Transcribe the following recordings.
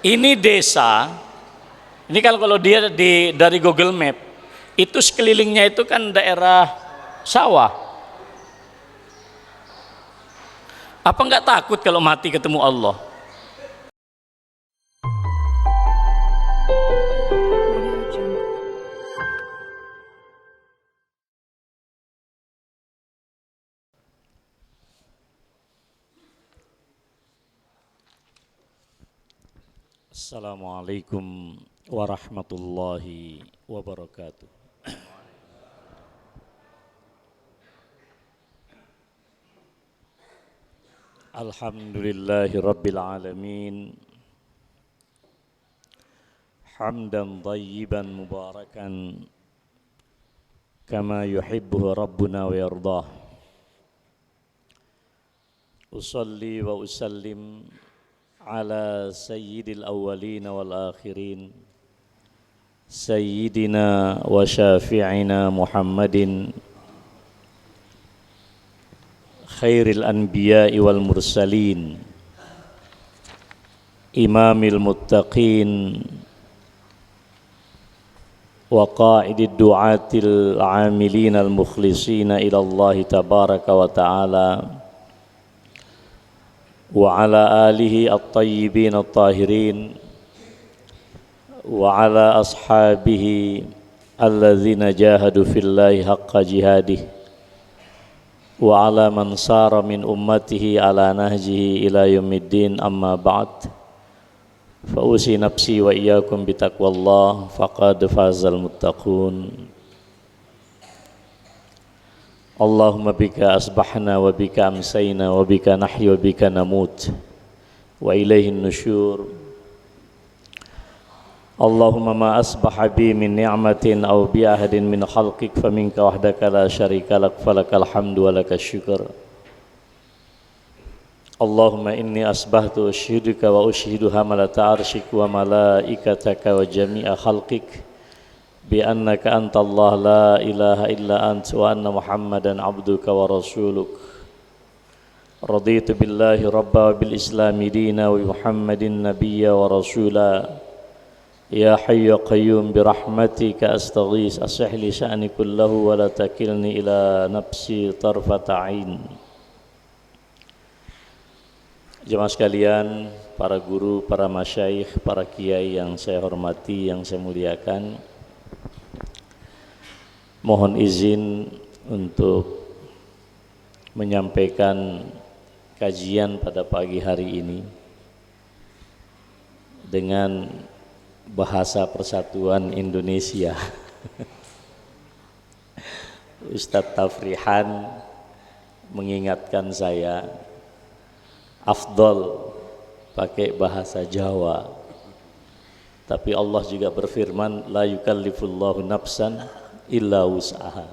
Ini desa, ini kalau dia dari Google Map, itu sekelilingnya itu kan daerah sawah. Apa enggak takut kalau mati ketemu Allah? Assalamualaikum warahmatullahi wabarakatuh. Alhamdulillahi rabbil alamin. Hamdan thayyiban mubarakan kama yuhibbu rabbuna wa yardah. Usalli wa usallim ala sayyidil awwalin wal akhirin sayyidina wa syafi'ina Muhammadin khairil anbiya'i wal mursalin imamil muttaqin wa qa'idid du'atil amilin al mukhlisina ila Allah tabaraka wa ta'ala wa ala alihi at-tayyibin at-tahirin wa ala ashabihi alladzina jahadu fillahi haqqa jihadih wa ala man sara min ummatihi ala nahjihi ila yaumiddin amma ba'd fa usi nafsi wa iyyakum bitaqwallah faqad fazal muttaqun. Allahumma bika asbahna wa bika amsayna wa bika nahya wa bika namut wa ilaihin nusyur. Allahumma ma asbaha bi min ni'matin aw bi ahadin min khalqik faminka wahdaka la syarika lak falakal hamdu wa lakas syukur. Allahumma inni asbahtu ushiduka wa ushidu hamalata arshik wa malaikataka wa jami'a khalqik bi annaka anta Allah la ilaha illa ant wa anna Muhammadan abduka wa rasuluk. Raditu billahi rabba wa bil islami dina wa Muhammadin nabiyya wa rasula. Ya hayyu qayyum bi rahmatika astaghis aslih li sya'ni kullahu wa la takilni ila nafsi tarfata ain. Jemaah sekalian, para guru, para masyayikh, para kiai yang saya hormati, yang saya muliakan, mohon izin untuk menyampaikan kajian pada pagi hari ini dengan bahasa Persatuan Indonesia. Ustadz Tafrihan mengingatkan saya afdol pakai bahasa Jawa, tapi Allah juga berfirman la yukallifullahu nafsan illa wus'aha.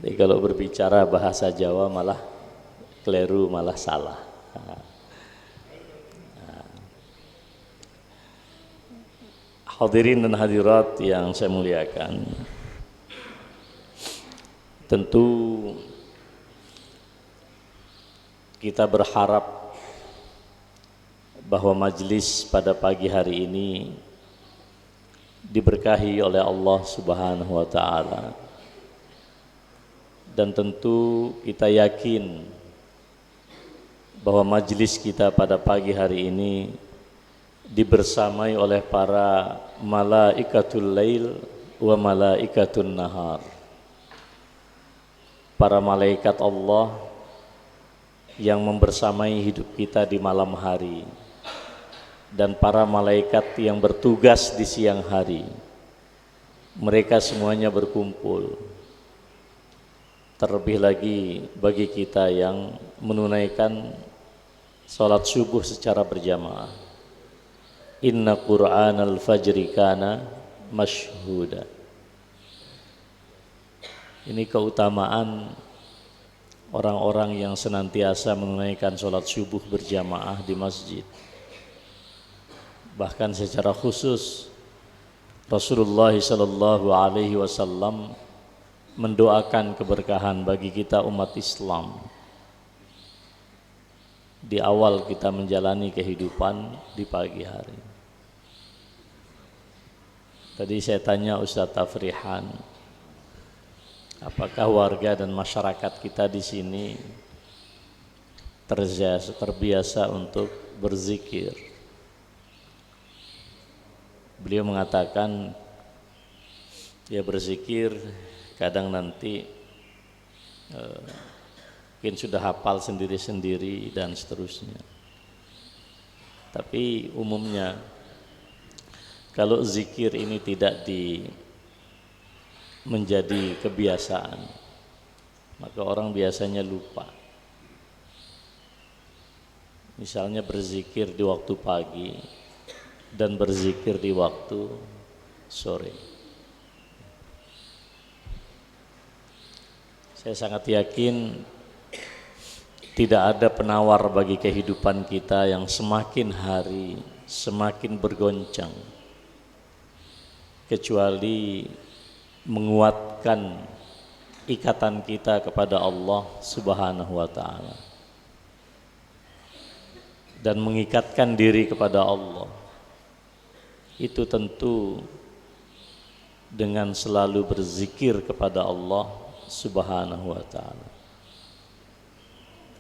Jadi kalau berbicara bahasa Jawa malah keliru, malah salah. Hadirin dan hadirat yang saya muliakan, tentu kita berharap bahwa majelis pada pagi hari ini diberkahi oleh Allah Subhanahu wa ta'ala, dan tentu kita yakin bahwa majelis kita pada pagi hari ini dibersamai oleh para malaikatul lail wa malaikatun nahar, para malaikat Allah yang membersamai hidup kita di malam hari, dan para malaikat yang bertugas di siang hari. Mereka semuanya berkumpul. Terlebih lagi bagi kita yang menunaikan salat subuh secara berjamaah. Inna Qur'anal fajri kana mashhuda. Ini keutamaan orang-orang yang senantiasa menunaikan salat subuh berjamaah di masjid. Bahkan secara khusus Rasulullah sallallahu alaihi wasallam mendoakan keberkahan bagi kita umat Islam. di awal kita menjalani kehidupan di pagi hari. Tadi saya tanya Ustadz Tafrihan, apakah warga dan masyarakat kita di sini terbiasa untuk berzikir? Beliau mengatakan, ya berzikir kadang nanti mungkin sudah hafal sendiri-sendiri dan seterusnya. Tapi umumnya kalau zikir ini tidak menjadi kebiasaan, maka orang biasanya lupa. Misalnya berzikir di waktu pagi dan berzikir di waktu sore. Saya sangat yakin tidak ada penawar bagi kehidupan kita yang semakin hari semakin bergoncang kecuali menguatkan ikatan kita kepada Allah Subhanahu wa taala dan mengikatkan diri kepada Allah. Itu tentu dengan selalu berzikir kepada Allah Subhanahu wa taala.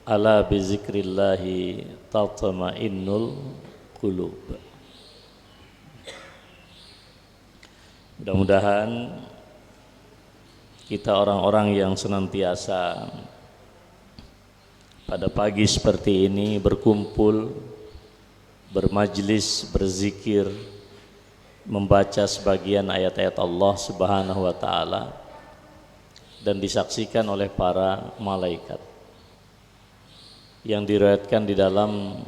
Ala bi zikrillahi tatma'innul qulub. Mudah-mudahan kita orang-orang yang senantiasa pada pagi seperti ini berkumpul, bermajlis, berzikir, membaca sebagian ayat-ayat Allah Subhanahu wa taala dan disaksikan oleh para malaikat. Yang diriwayatkan di dalam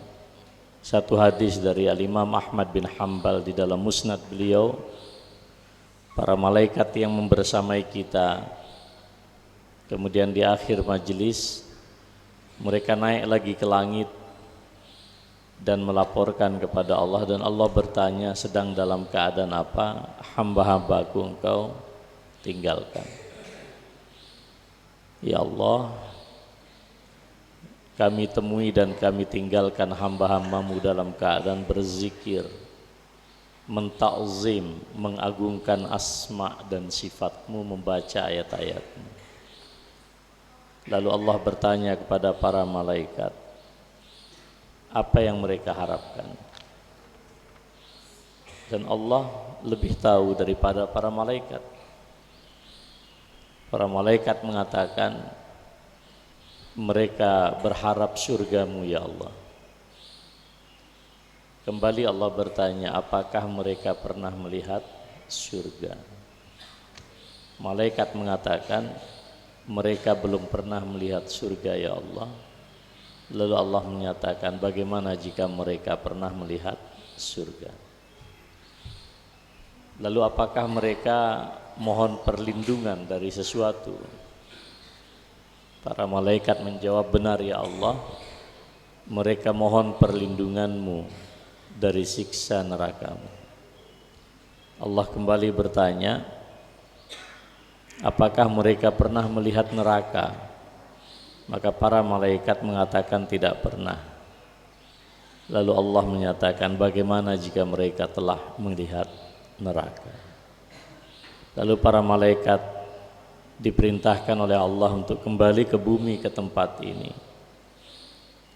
satu hadis dari Al-Imam Ahmad bin Hanbal di dalam musnad beliau, para malaikat yang membersamai kita, kemudian di akhir majelis mereka naik lagi ke langit dan melaporkan kepada Allah, dan Allah bertanya, sedang dalam keadaan apa hamba-hambaku engkau tinggalkan? Ya Allah, kami temui dan kami tinggalkan hamba-hambamu dalam keadaan berzikir, mentakzim, mengagungkan asma dan sifatmu, membaca ayat-ayatmu. Lalu Allah bertanya kepada para malaikat, apa yang mereka harapkan? Dan Allah lebih tahu daripada para malaikat. Para malaikat mengatakan, mereka berharap surgamu ya Allah. Kembali Allah bertanya, apakah mereka pernah melihat surga? Malaikat mengatakan, mereka belum pernah melihat surga ya Allah. Lalu Allah menyatakan, bagaimana jika mereka pernah melihat surga? Lalu apakah mereka mohon perlindungan dari sesuatu? Para malaikat menjawab, benar ya Allah, mereka mohon perlindunganmu dari siksa neraka-Mu. Allah kembali bertanya, apakah mereka pernah melihat neraka? Maka para malaikat mengatakan tidak pernah. Lalu Allah menyatakan, bagaimana jika mereka telah melihat neraka? Lalu para malaikat diperintahkan oleh Allah untuk kembali ke bumi, ke tempat ini,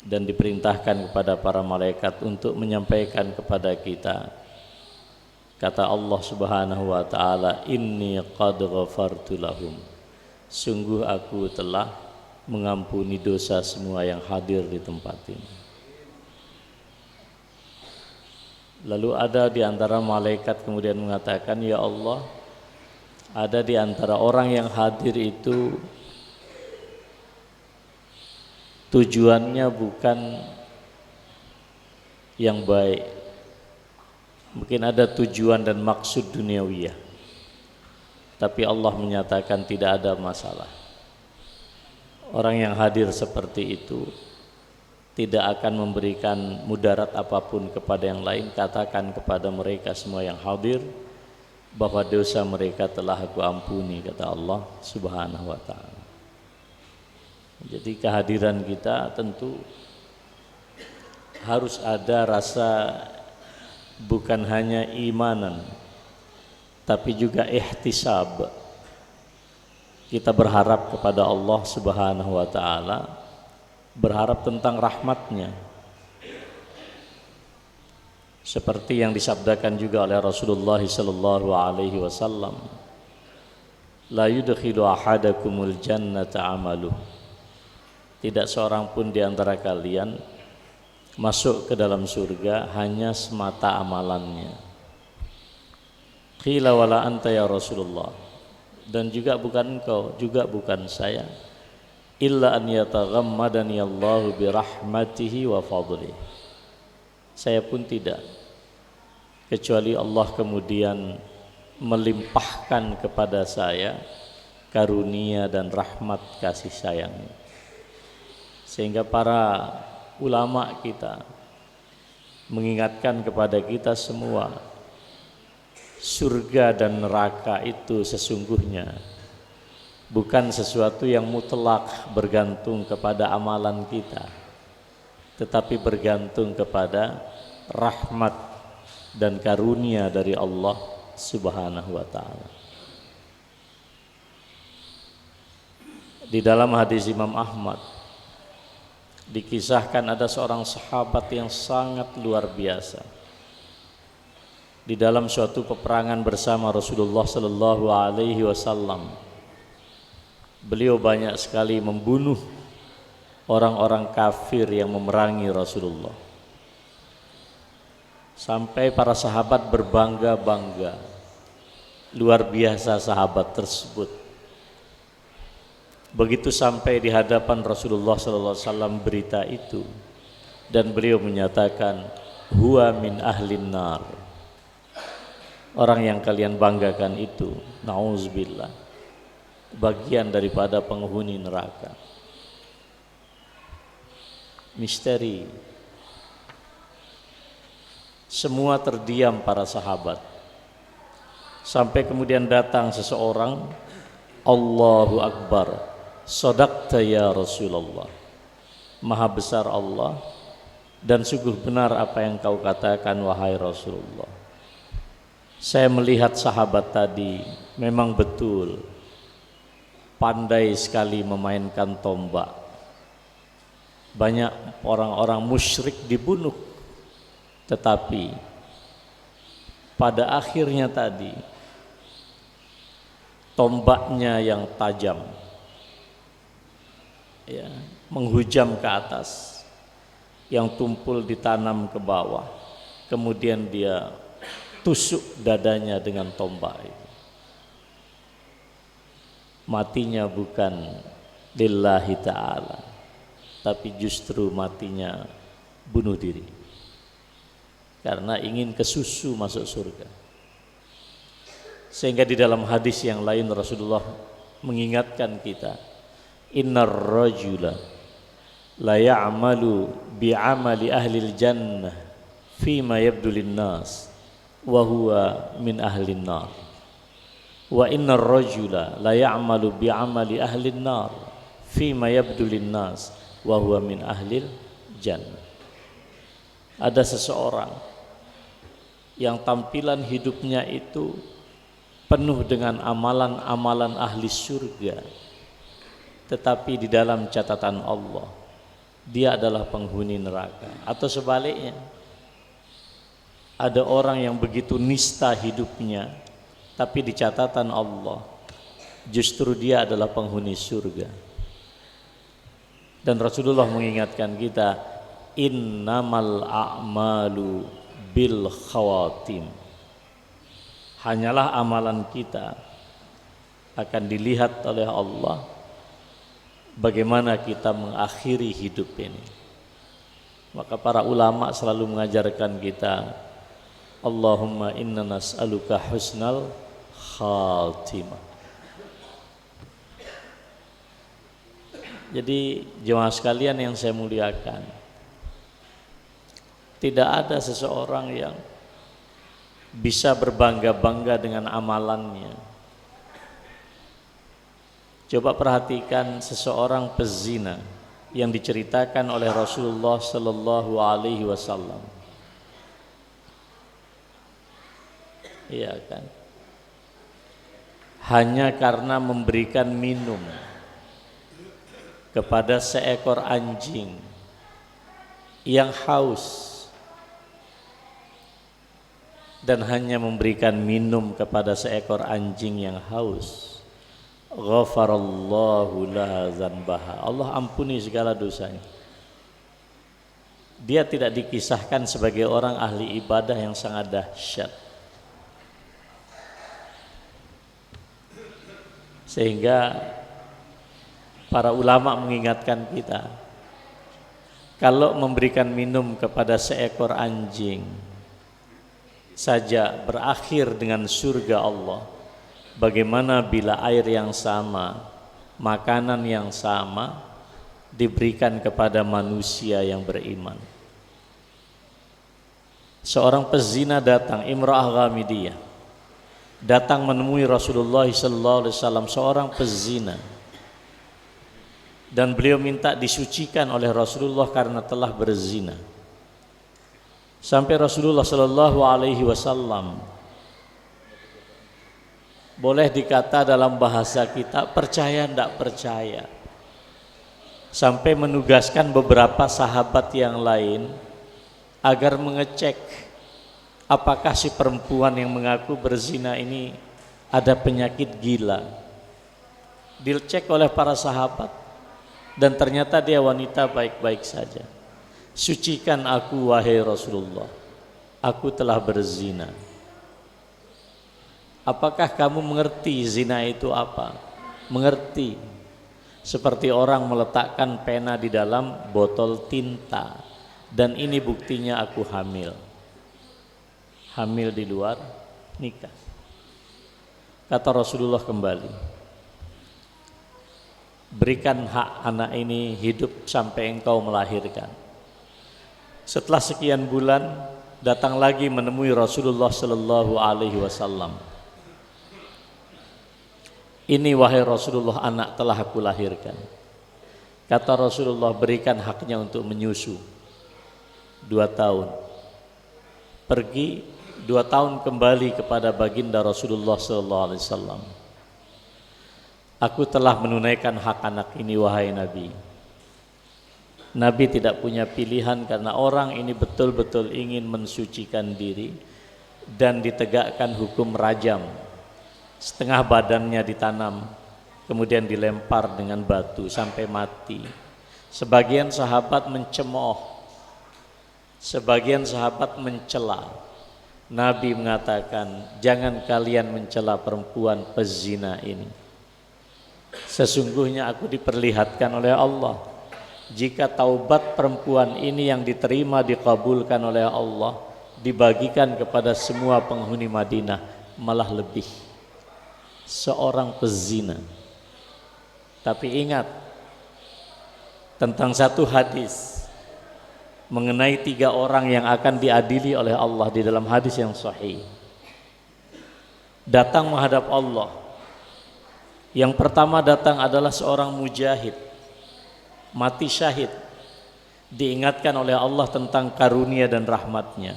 dan diperintahkan kepada para malaikat untuk menyampaikan kepada kita, kata Allah Subhanahu wa taala, inni qad ghafartu lahum, sungguh aku telah mengampuni dosa semua yang hadir di tempat ini. Lalu ada di antara malaikat kemudian mengatakan, ya Allah, ada di antara orang yang hadir itu tujuannya bukan yang baik, mungkin ada tujuan dan maksud duniawiyah, tapi Allah menyatakan tidak ada masalah. Orang yang hadir seperti itu tidak akan memberikan mudarat apapun kepada yang lain. Katakan kepada mereka semua yang hadir bahwa dosa mereka telah aku ampuni, kata Allah Subhanahu wa ta'ala. Jadi kehadiran kita tentu harus ada rasa bukan hanya imanan tapi juga ihtisab. Kita berharap kepada Allah Subhanahu wa taala, berharap tentang rahmatnya. Seperti yang disabdakan juga oleh Rasulullah sallallahu alaihi wasallam, la yudkhilu ahadakumul jannata amaluh. Tidak seorang pun di antara kalian masuk ke dalam surga hanya semata amalannya. Qila wala anta ya Rasulullah, dan juga bukan engkau, juga bukan saya, illa an yataghammadani Allahu bi rahmatihi wa fadlihi. Saya pun tidak, kecuali Allah kemudian melimpahkan kepada saya karunia dan rahmat kasih sayang. Sehingga para ulama kita mengingatkan kepada kita semua, surga dan neraka itu sesungguhnya bukan sesuatu yang mutlak bergantung kepada amalan kita, tetapi bergantung kepada rahmat dan karunia dari Allah Subhanahu wa taala. Di dalam hadis Imam Ahmad dikisahkan ada seorang sahabat yang sangat luar biasa. Di dalam suatu peperangan bersama Rasulullah sallallahu alaihi wasallam, beliau banyak sekali membunuh orang-orang kafir yang memerangi Rasulullah. Sampai para sahabat berbangga-bangga, luar biasa sahabat tersebut. Begitu sampai di hadapan Rasulullah sallallahu alaihi wasallam berita itu, dan beliau menyatakan, huwa min ahlin nar. Orang yang kalian banggakan itu, na'udzubillah, bagian daripada penghuni neraka. Misteri. Semua terdiam para sahabat. Sampai kemudian datang seseorang, Allahu Akbar, shadaqta ya Rasulullah. Maha besar Allah, dan sungguh benar apa yang kau katakan wahai Rasulullah. Saya melihat sahabat tadi memang betul pandai sekali memainkan tombak. Banyak orang-orang musyrik dibunuh, tetapi pada akhirnya tadi tombaknya yang tajam ya, menghujam ke atas, yang tumpul ditanam ke bawah, kemudian dia tusuk dadanya dengan tombak itu. Matinya bukan lillahi ta'ala, tapi justru matinya bunuh diri karena ingin kesusu masuk surga. Sehingga di dalam hadis yang lain Rasulullah mengingatkan kita, innar rajula la ya'malu bi'amali ahlil jannah fima yabdu linnas wa huwa min ahlin nar, wa innar rajula la ya'malu bi'amali ahlin nar fima yabdu linnas wa huwa min ahlil jannah. Ada seseorang yang tampilan hidupnya itu penuh dengan amalan-amalan ahli surga, tetapi di dalam catatan Allah dia adalah penghuni neraka. Atau sebaliknya, ada orang yang begitu nista hidupnya, tapi di catatan Allah justru dia adalah penghuni surga. Dan Rasulullah mengingatkan kita, innamal a'malu bil khawatim. Hanyalah amalan kita akan dilihat oleh Allah bagaimana kita mengakhiri hidup ini. Maka para ulama selalu mengajarkan kita, Allahumma inna nas'aluka husnal khatimah. Jadi jemaah sekalian yang saya muliakan, tidak ada seseorang yang bisa berbangga-bangga dengan amalannya. Coba perhatikan seseorang pezina yang diceritakan oleh Rasulullah sallallahu alaihi wasallam. Iya kan? Hanya karena memberikan minum kepada seekor anjing yang haus, dan hanya memberikan minum kepada seekor anjing yang haus, ghafarallahu laha dzanbaha, Allah ampuni segala dosanya. Dia tidak dikisahkan sebagai orang ahli ibadah yang sangat dahsyat, sehingga para ulama mengingatkan kita, kalau memberikan minum kepada seekor anjing saja berakhir dengan surga Allah, bagaimana bila air yang sama, makanan yang sama diberikan kepada manusia yang beriman? Seorang pezina datang, Imra'ah Ghamidiyah, datang menemui Rasulullah SAW, seorang pezina, dan beliau minta disucikan oleh Rasulullah karena telah berzina. Sampai Rasulullah SAW, boleh dikata dalam bahasa kita, percaya ndak percaya, sampai menugaskan beberapa sahabat yang lain agar mengecek apakah si perempuan yang mengaku berzina ini ada penyakit gila. Dicek oleh para sahabat, dan ternyata dia wanita baik-baik saja. Sucikan aku wahai Rasulullah, aku telah berzina. Apakah kamu mengerti zina itu apa? Mengerti. Seperti orang meletakkan pena di dalam botol tinta, dan ini buktinya aku hamil. Hamil di luar nikah. Kata Rasulullah kembali, berikan hak anak ini hidup sampai engkau melahirkan. Setelah sekian bulan datang lagi menemui Rasulullah sallallahu alaihi wasallam. Ini wahai Rasulullah, anak telah aku lahirkan. Kata Rasulullah, berikan haknya untuk menyusu 2 tahun. Pergi 2 tahun kembali kepada baginda Rasulullah sallallahu alaihi wasallam. Aku telah menunaikan hak anak ini wahai Nabi. Nabi tidak punya pilihan karena orang ini betul-betul ingin mensucikan diri, dan ditegakkan hukum rajam. Setengah badannya ditanam, kemudian dilempar dengan batu sampai mati. Sebagian sahabat mencemooh, sebagian sahabat mencela. Nabi mengatakan, jangan kalian mencela perempuan pezina ini. Sesungguhnya aku diperlihatkan oleh Allah, jika taubat perempuan ini yang diterima dikabulkan oleh Allah, dibagikan kepada semua penghuni Madinah, malah lebih. Seorang pezina. Tapi ingat tentang satu hadis mengenai 3 orang yang akan diadili oleh Allah di dalam hadis yang sahih. Datang menghadap Allah. Yang pertama datang adalah seorang mujahid, mati syahid, diingatkan oleh Allah tentang karunia dan rahmatnya.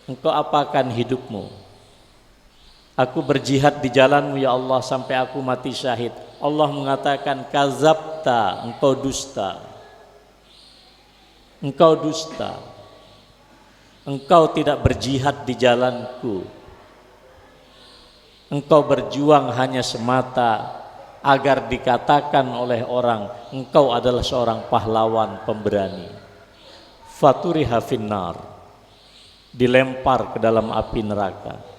Engkau apakan hidupmu? Aku berjihad di jalanmu ya Allah sampai aku mati syahid. Allah mengatakan, kazabta, engkau dusta. Engkau dusta. Engkau tidak berjihad di jalanku. Engkau berjuang hanya semata agar dikatakan oleh orang engkau adalah seorang pahlawan pemberani. Faturiha finnar, dilempar ke dalam api neraka.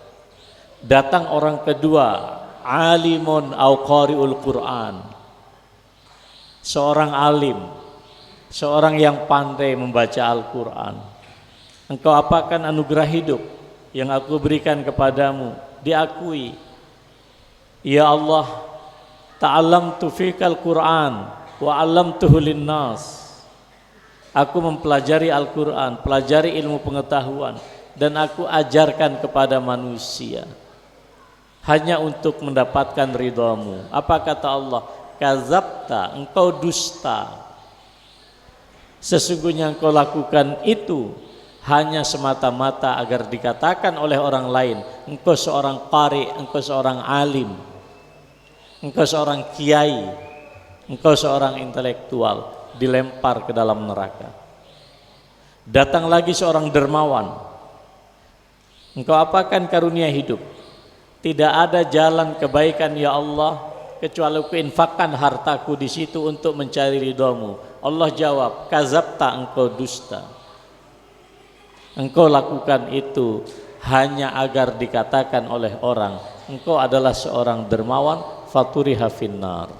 Datang orang kedua, alimun au qari'ul Quran, seorang alim, seorang yang pandai membaca Al-Quran. Engkau apakan anugerah hidup yang aku berikan kepadamu? Diakui, ya Allah, ta'allamtu fikal Quran wa 'allamtuhu linnas. Aku mempelajari Al-Quran, pelajari ilmu pengetahuan, dan aku ajarkan kepada manusia hanya untuk mendapatkan ridhamu. Apa kata Allah? kazabta, engkau dusta. Sesungguhnya engkau lakukan itu hanya semata-mata agar dikatakan oleh orang lain, engkau seorang qari, engkau seorang alim, engkau seorang kiai, engkau seorang intelektual, dilempar ke dalam neraka. Datang lagi seorang dermawan, engkau apakan karunia hidup? Tidak ada jalan kebaikan ya Allah kecuali kuinfakkan hartaku di situ untuk mencari ridhamu. Allah jawab, kazabta, engkau dusta. Engkau lakukan itu hanya agar dikatakan oleh orang, engkau adalah seorang dermawan, faturiha finnar.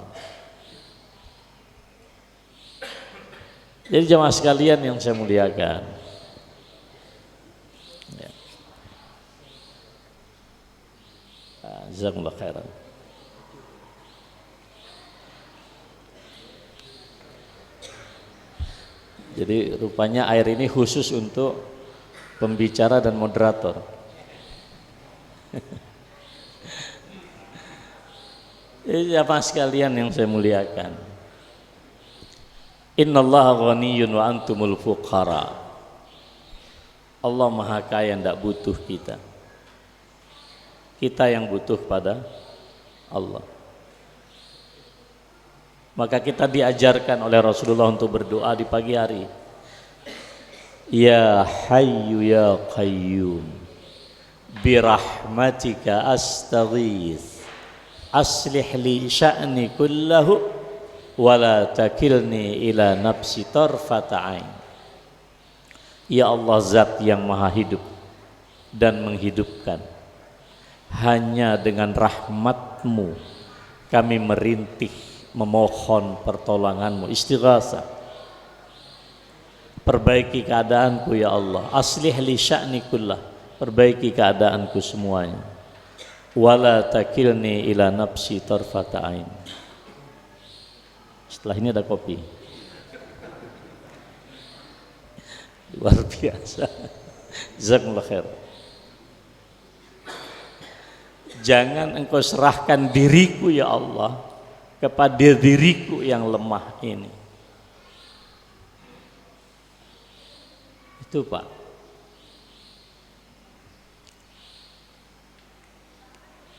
Jadi jemaah sekalian yang saya muliakan, ya. Jazakumullah khairan. Jadi rupanya air ini khusus untuk pembicara dan moderator. Jadi jemaah sekalian yang saya muliakan, innallaha ghaniyyun wa antumul fuqara. Allah maha kaya, tidak butuh kita. Kita yang butuh pada Allah. Maka kita diajarkan oleh Rasulullah untuk berdoa di pagi hari. Ya Hayyu ya Qayyum, birahmatika astaghits, aslih li sya'ni kullahu wala takilni ila nafsi tarfata ain. Ya Allah, zat yang maha hidup dan menghidupkan, hanya dengan rahmat-Mu kami merintih memohon pertolongan-Mu, istighatsah. Perbaiki keadaanku ya Allah, aslih li sya'ni kullah, perbaiki keadaanku semuanya, wala takilni ila nafsi tarfata ain. Setelah ini ada kopi. Luar biasa. Jazakumullah khair. Jangan engkau serahkan diriku ya Allah kepada diriku yang lemah ini. Itu Pak.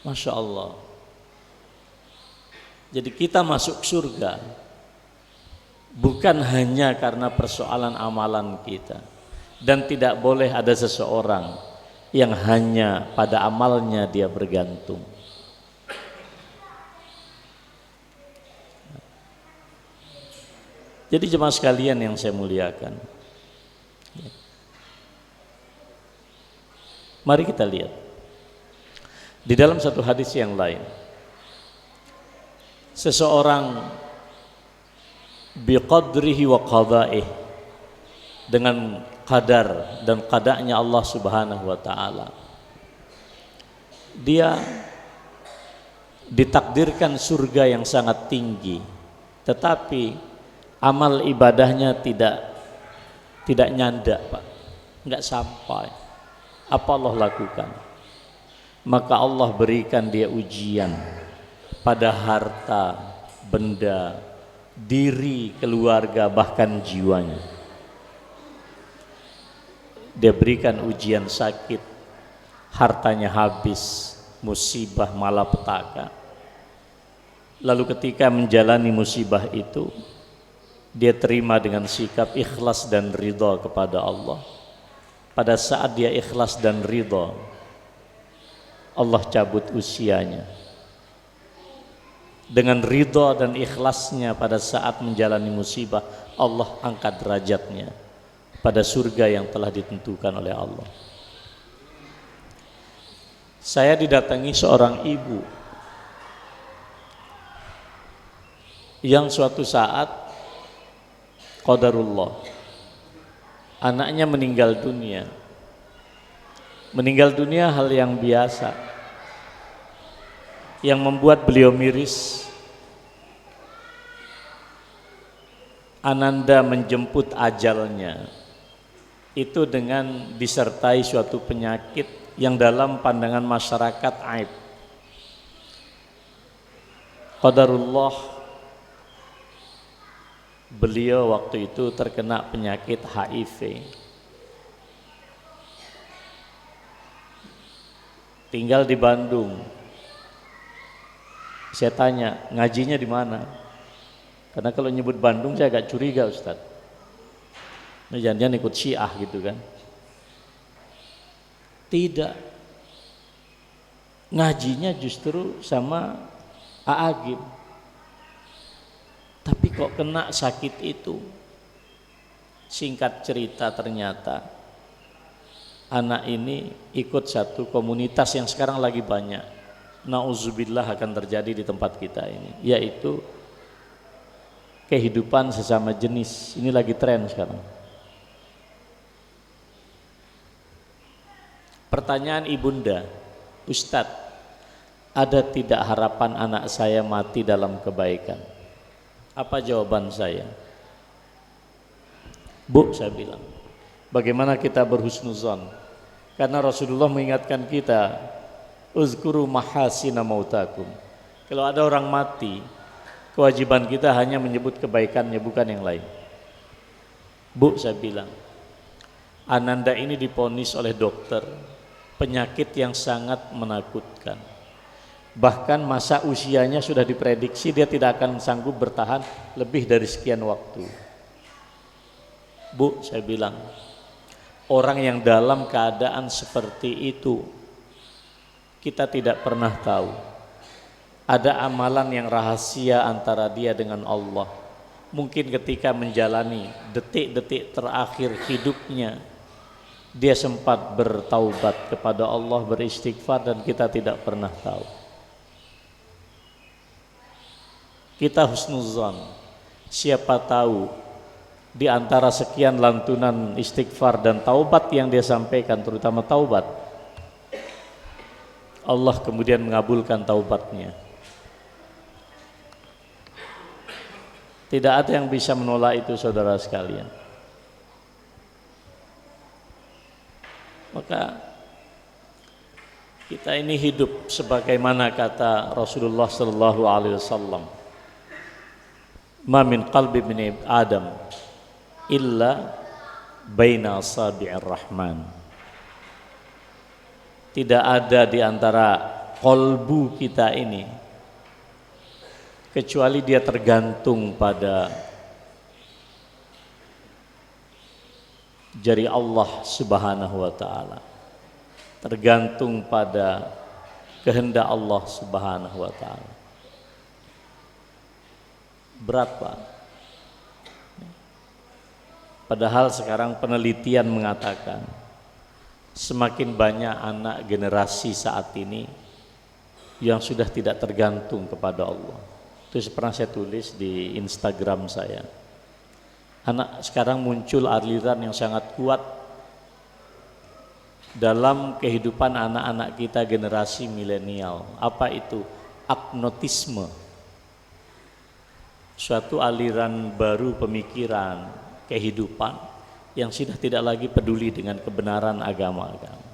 Masya Allah. Jadi kita masuk surga bukan hanya karena persoalan amalan kita, dan tidak boleh ada seseorang yang hanya pada amalnya dia bergantung. Jadi jemaah sekalian yang saya muliakan, mari kita lihat di dalam satu hadis yang lain, seseorang biqadrihi wa qada'ih, dengan qadar dan qada'nya Allah Subhanahu wa taala, dia ditakdirkan surga yang sangat tinggi, tetapi amal ibadahnya tidak nyanda Pak, enggak sampai. Apa Allah lakukan? Maka Allah berikan dia ujian pada harta, benda, diri, keluarga, bahkan jiwanya. Dia berikan ujian sakit, hartanya habis, musibah malapetaka. Lalu ketika menjalani musibah itu, dia terima dengan sikap ikhlas dan ridha kepada Allah. Pada saat dia ikhlas dan ridha, Allah cabut usianya. Dengan ridha dan ikhlasnya pada saat menjalani musibah, Allah angkat derajatnya pada surga yang telah ditentukan oleh Allah. Saya didatangi seorang ibu yang suatu saat qadarullah, anaknya meninggal dunia. Meninggal dunia hal yang biasa, yang membuat beliau miris. Ananda menjemput ajalnya itu dengan disertai suatu penyakit yang dalam pandangan masyarakat aib. Qadarullah, Beliau waktu itu terkena penyakit HIV. Tinggal di Bandung. Saya tanya, ngajinya di mana? Karena kalau nyebut Bandung saya agak curiga, Ustaz. Nah, jangan-jangan ikut Syiah gitu kan. Tidak. Ngajinya justru sama Aagim. Tapi kok kena sakit itu? Singkat cerita ternyata anak ini ikut satu komunitas yang sekarang lagi banyak, nauzubillah, akan terjadi di tempat kita ini, yaitu kehidupan sesama jenis. Ini lagi tren sekarang. Pertanyaan ibunda, Ustadz, ada tidak harapan anak saya mati dalam kebaikan? Apa jawaban saya? Bu, saya bilang, bagaimana kita berhusnuzon? Karena Rasulullah mengingatkan kita, uzkuru mahasina mautakum. Kalau ada orang mati, kewajiban kita hanya menyebut kebaikannya, bukan yang lain. Bu, saya bilang, Ananda ini diponis oleh dokter penyakit yang sangat menakutkan. Bahkan masa usianya sudah diprediksi dia tidak akan sanggup bertahan lebih dari sekian waktu. Bu, saya bilang, orang yang dalam keadaan seperti itu kita tidak pernah tahu. Ada amalan yang rahasia antara dia dengan Allah. Mungkin ketika menjalani detik-detik terakhir hidupnya dia sempat bertaubat kepada Allah, beristighfar, dan kita tidak pernah tahu. Kita husnuzan, siapa tahu di antara sekian lantunan istighfar dan taubat yang dia sampaikan, terutama taubat, Allah kemudian mengabulkan taubatnya. Tidak ada yang bisa menolak itu, saudara sekalian. Maka kita ini hidup sebagaimana kata Rasulullah sallallahu alaihi wasallam, ma min qalbi min Adam illa baina asabi'ir rahman. Tidak ada di antara kolbu kita ini kecuali dia tergantung pada jari Allah Subhanahu wa ta'ala, tergantung pada kehendak Allah Subhanahu wa ta'ala. Berapa? Padahal sekarang penelitian mengatakan semakin banyak anak generasi saat ini yang sudah tidak tergantung kepada Allah. Itu pernah saya tulis di Instagram saya. Anak sekarang muncul aliran yang sangat kuat dalam kehidupan anak-anak kita generasi milenial. Apa itu? Agnotisme. Suatu aliran baru pemikiran kehidupan yang sudah tidak lagi peduli dengan kebenaran agama-agama.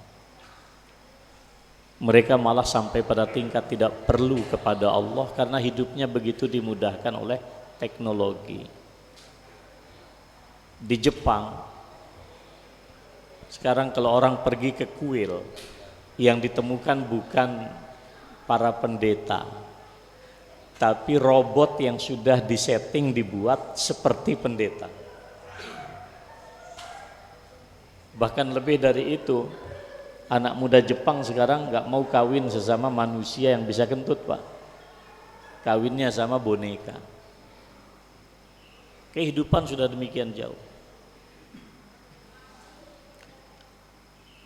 Mereka malah sampai pada tingkat tidak perlu kepada Allah karena hidupnya begitu dimudahkan oleh teknologi. Di Jepang sekarang kalau orang pergi ke kuil, yang ditemukan bukan para pendeta, tapi robot yang sudah disetting, dibuat seperti pendeta. Bahkan lebih dari itu, anak muda Jepang sekarang nggak mau kawin sesama manusia yang bisa kentut, Pak. Kawinnya sama boneka. Kehidupan sudah demikian jauh.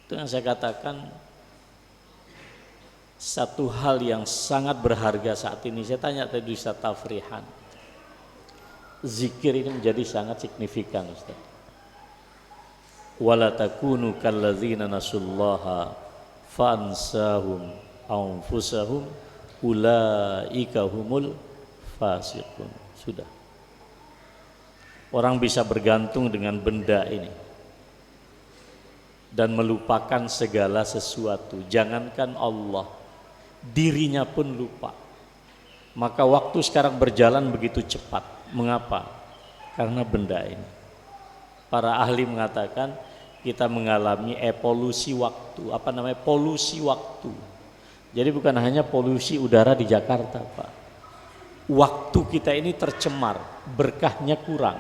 Itu yang saya katakan, satu hal yang sangat berharga saat ini. Saya tanya tadi Ustaz Tafrihan, zikir ini menjadi sangat signifikan, Ustaz. Wala takunu kalladzina nasullaha fansahum anfusahum ulaika humul fasiqun. Sudah. Orang bisa bergantung dengan benda ini dan melupakan segala sesuatu. Jangankan Allah, dirinya pun lupa. Maka waktu sekarang berjalan begitu cepat. Mengapa? karena benda ini. Para ahli mengatakan kita mengalami polusi waktu, polusi waktu. Jadi bukan hanya polusi udara di Jakarta, Pak. Waktu kita ini tercemar, berkahnya kurang.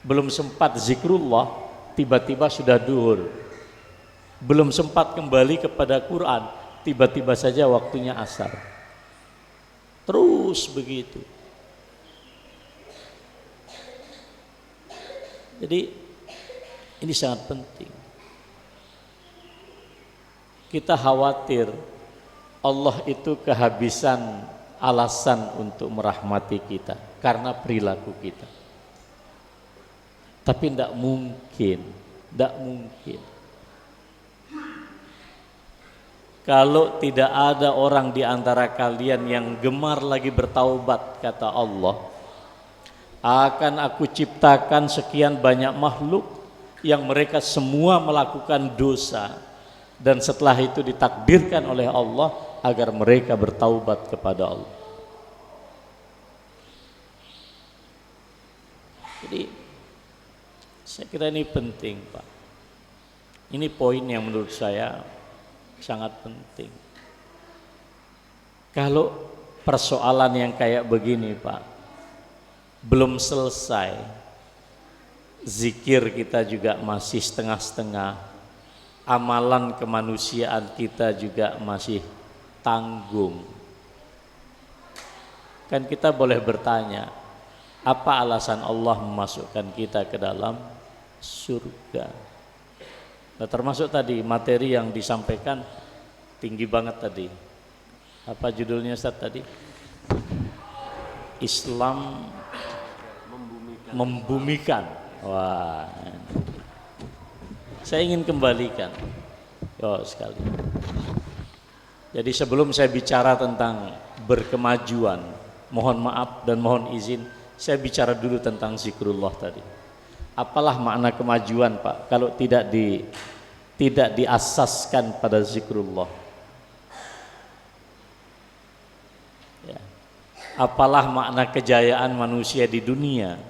Belum sempat zikrullah, tiba-tiba sudah duhur. Belum sempat kembali kepada Quran, tiba-tiba saja waktunya asar. Terus begitu. Jadi ini sangat penting. Kita khawatir Allah itu kehabisan alasan untuk merahmati kita karena perilaku kita. Tapi tidak mungkin. Kalau tidak ada orang di antara kalian yang gemar lagi bertaubat, kata Allah, akan aku ciptakan sekian banyak makhluk yang mereka semua melakukan dosa, dan setelah itu ditakdirkan oleh Allah agar mereka bertaubat kepada Allah. Jadi saya kira ini penting, Pak. Ini poin yang menurut saya sangat penting. Kalau persoalan yang kayak begini, Pak, belum selesai, zikir kita juga masih setengah-setengah, amalan kemanusiaan kita juga masih tanggung. Kan kita boleh bertanya, apa alasan Allah memasukkan kita ke dalam surga? Nah, termasuk tadi materi yang disampaikan tinggi banget tadi. Apa judulnya Ustaz tadi? Islam membumikan. Wah, saya ingin kembalikan sekali. Jadi sebelum saya bicara tentang berkemajuan, mohon maaf dan mohon izin, saya bicara dulu tentang zikrullah tadi. Apalah makna kemajuan, Pak, kalau tidak diasaskan pada zikrullah? Ya. Apalah makna kejayaan manusia di dunia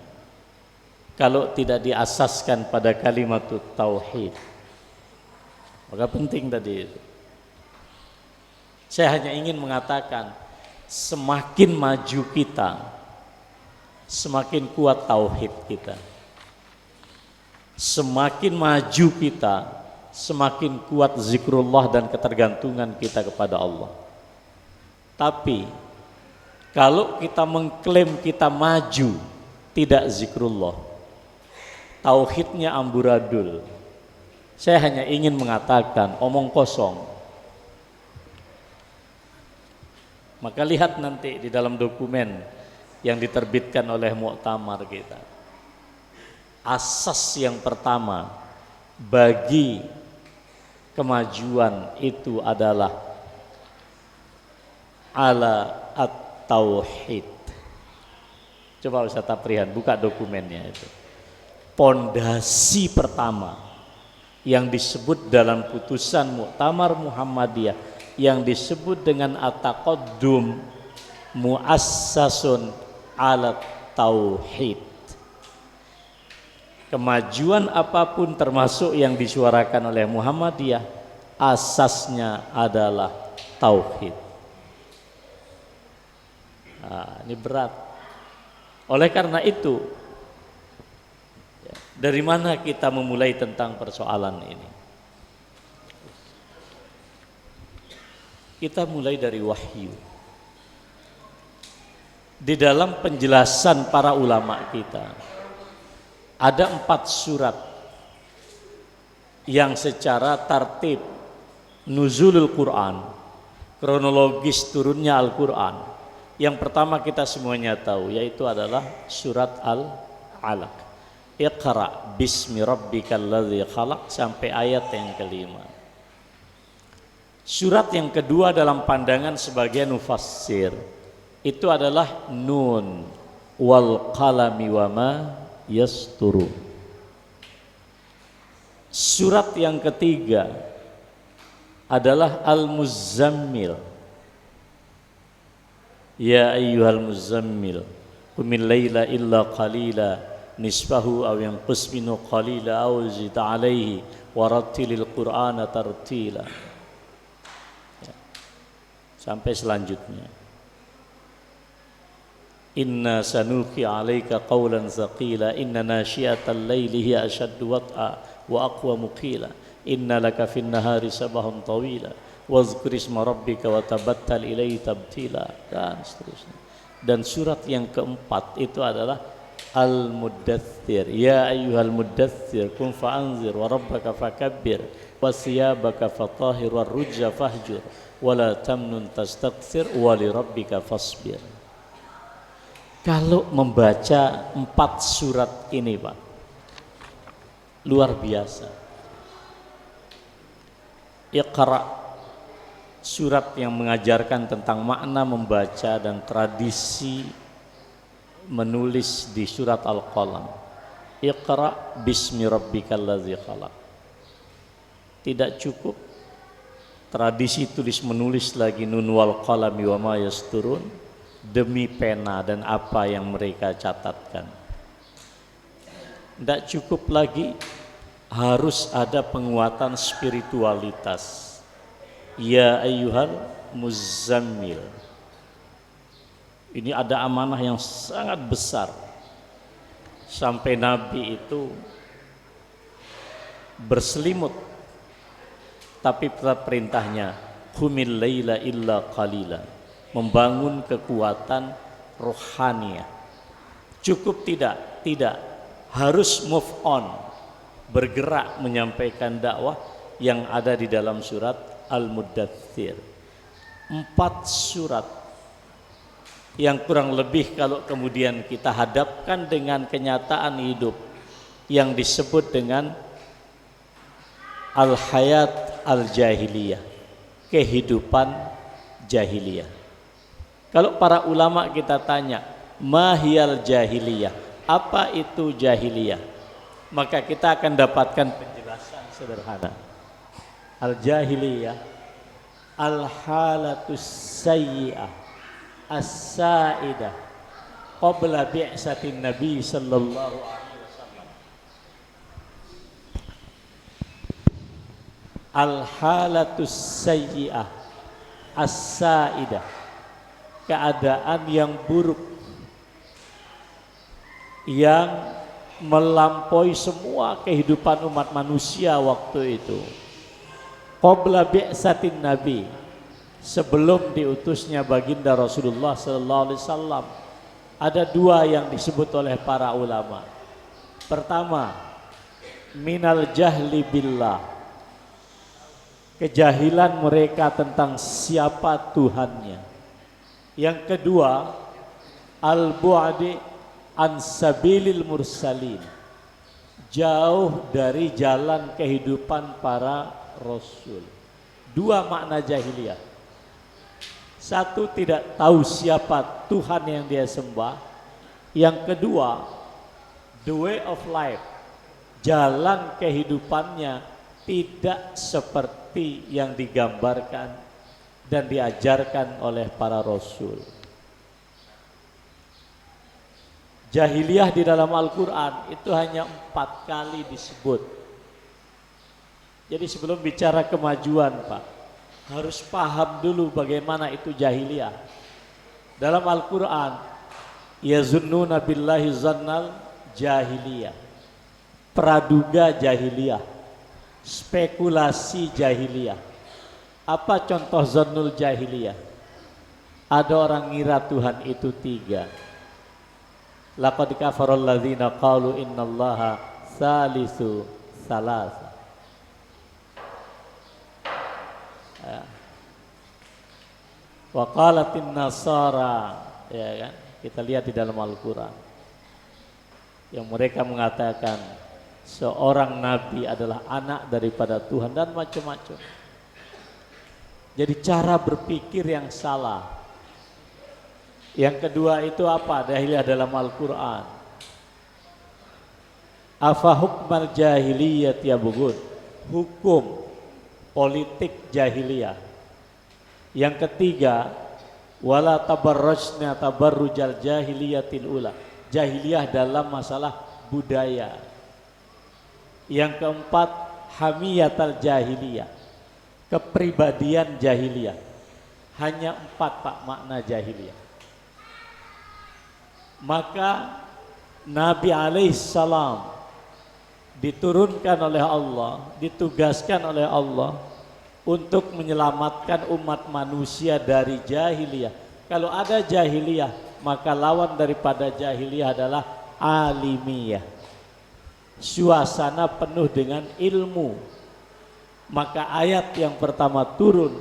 kalau tidak diasaskan pada kalimat tauhid? Maka penting tadi itu. Saya hanya ingin mengatakan, semakin maju kita, semakin kuat tauhid kita. Semakin maju kita, semakin kuat zikrullah dan ketergantungan kita kepada Allah. Tapi kalau kita mengklaim kita maju, tidak zikrullah, tauhidnya amburadul, saya hanya ingin mengatakan omong kosong. Maka lihat nanti di dalam dokumen yang diterbitkan oleh muktamar kita, asas yang pertama bagi kemajuan itu adalah ala at-tauhid. Coba Ustaz Taprihan buka dokumennya itu. Pondasi pertama yang disebut dalam putusan Muktamar Muhammadiyah yang disebut dengan at-taqaddum muassasun ala tauhid. Kemajuan apapun termasuk yang disuarakan oleh Muhammadiyah, asasnya adalah tauhid. Ini berat. Oleh karena itu, dari mana kita memulai tentang persoalan ini? Kita mulai dari wahyu. Di dalam penjelasan para ulama kita, ada 4 surat yang secara tartib nuzulul Quran, kronologis turunnya Al-Quran, yang pertama kita semuanya tahu, yaitu adalah surat Al-Alaq. Iqra bismi rabbikal ladzi khalaq sampai ayat yang kelima. Surat yang kedua dalam pandangan sebagian mufassir itu adalah Nun wal qalami wama yasturu. Surat yang ketiga adalah Al-Muzammil. Ya ayyuhal muzammil qumil laila illa qalila nisfahu aw yanqus minhu qalila aw zid alaihi warattilil qur'ana tartila. Ya. Sampai selanjutnya, inna sanulqi alaika qawlan thaqila inna nasyiatal laili hiya ashaddu wat'a wa aqwamu qila inna laka fin nahari sabahun tawila wazkur isma rabbika wa tabattal ilaihi tabtila, dan seterusnya. Dan surat yang keempat itu adalah Al-Muddathir, ya ayyuhal muddathir kum fa'anzir wa rabbaka fakabbir wa thiyabaka fatahhir wa rujza fahjur wa la tamnun tastakthir wa li rabbika fasbir. Kalau membaca 4 surat ini, Pak, luar biasa. Iqra, surat yang mengajarkan tentang makna membaca dan tradisi menulis di surat Al-Qalam. Iqra bismi rabbikal ladzi khalaq. Tidak cukup tradisi tulis menulis lagi, nun wal qalami wa ma yasturun, demi pena dan apa yang mereka catatkan. Tidak cukup lagi, harus ada penguatan spiritualitas. Ya ayyuhal muzammil. Ini ada amanah yang sangat besar. Sampai Nabi itu berselimut, tapi perintahnya qumil laila illa qalila, membangun kekuatan rohaniah. Cukup tidak, harus move on, bergerak menyampaikan dakwah yang ada di dalam surat Al-Muddathir. 4 surat yang kurang lebih kalau kemudian kita hadapkan dengan kenyataan hidup yang disebut dengan al-hayat al-jahiliyah, kehidupan jahiliyah. Kalau para ulama kita tanya, mahiyal jahiliyah, apa itu jahiliyah? Maka kita akan dapatkan penjelasan sederhana. Al-jahiliyah al-halatus sayyi'ah as-sa'idah qabla bi'satin nabi sallallahu alaihi wasallam. Al-halatus sayyi'ah as-sa'idah, keadaan yang buruk yang melampaui semua kehidupan umat manusia waktu itu. Qabla bi'satin nabi, sebelum diutusnya baginda Rasulullah sallallahu alaihi wasallam. Ada 2 yang disebut oleh para ulama. Pertama, minal jahli billah, kejahilan mereka tentang siapa Tuhannya. Yang kedua, al-bu'di an sabilil mursalin, jauh dari jalan kehidupan para rasul. 2 makna jahiliyah. 1, tidak tahu siapa Tuhan yang dia sembah. Yang kedua, the way of life, jalan kehidupannya tidak seperti yang digambarkan dan diajarkan oleh para rasul. Jahiliyah di dalam Al-Quran itu hanya 4 kali disebut. Jadi sebelum bicara kemajuan, Pak, harus paham dulu bagaimana itu jahiliyah. Dalam Al-Quran, yazunnuna billahi zannal jahiliyah, praduga jahiliyah, spekulasi jahiliyah. Apa contoh zannul jahiliyah? Ada orang ngira Tuhan itu 3. Laqad kafaral ladzina qalu innallaha salisu salasa. Wa qalatin nasara, ya kan? Kita lihat di dalam Al-Quran yang mereka mengatakan seorang nabi adalah anak daripada Tuhan dan macam-macam. Jadi cara berpikir yang salah. Yang kedua itu apa? Jahiliyah dalam Al-Quran. Afa hukmal jahiliyah yabghun, hukum politik jahiliyah. Yang ketiga, Wala tabarrajna tabarrujal jahiliyatil ula. Jahiliyah dalam masalah budaya. Yang keempat, hamiyatal jahiliyah, kepribadian jahiliyah. Hanya 4 Pak makna jahiliyah. Maka Nabi alaihissalam diturunkan oleh Allah, ditugaskan oleh Allah untuk menyelamatkan umat manusia dari jahiliyah. Kalau ada jahiliyah, maka lawan daripada jahiliyah adalah alimiyah, suasana penuh dengan ilmu. Maka ayat yang pertama turun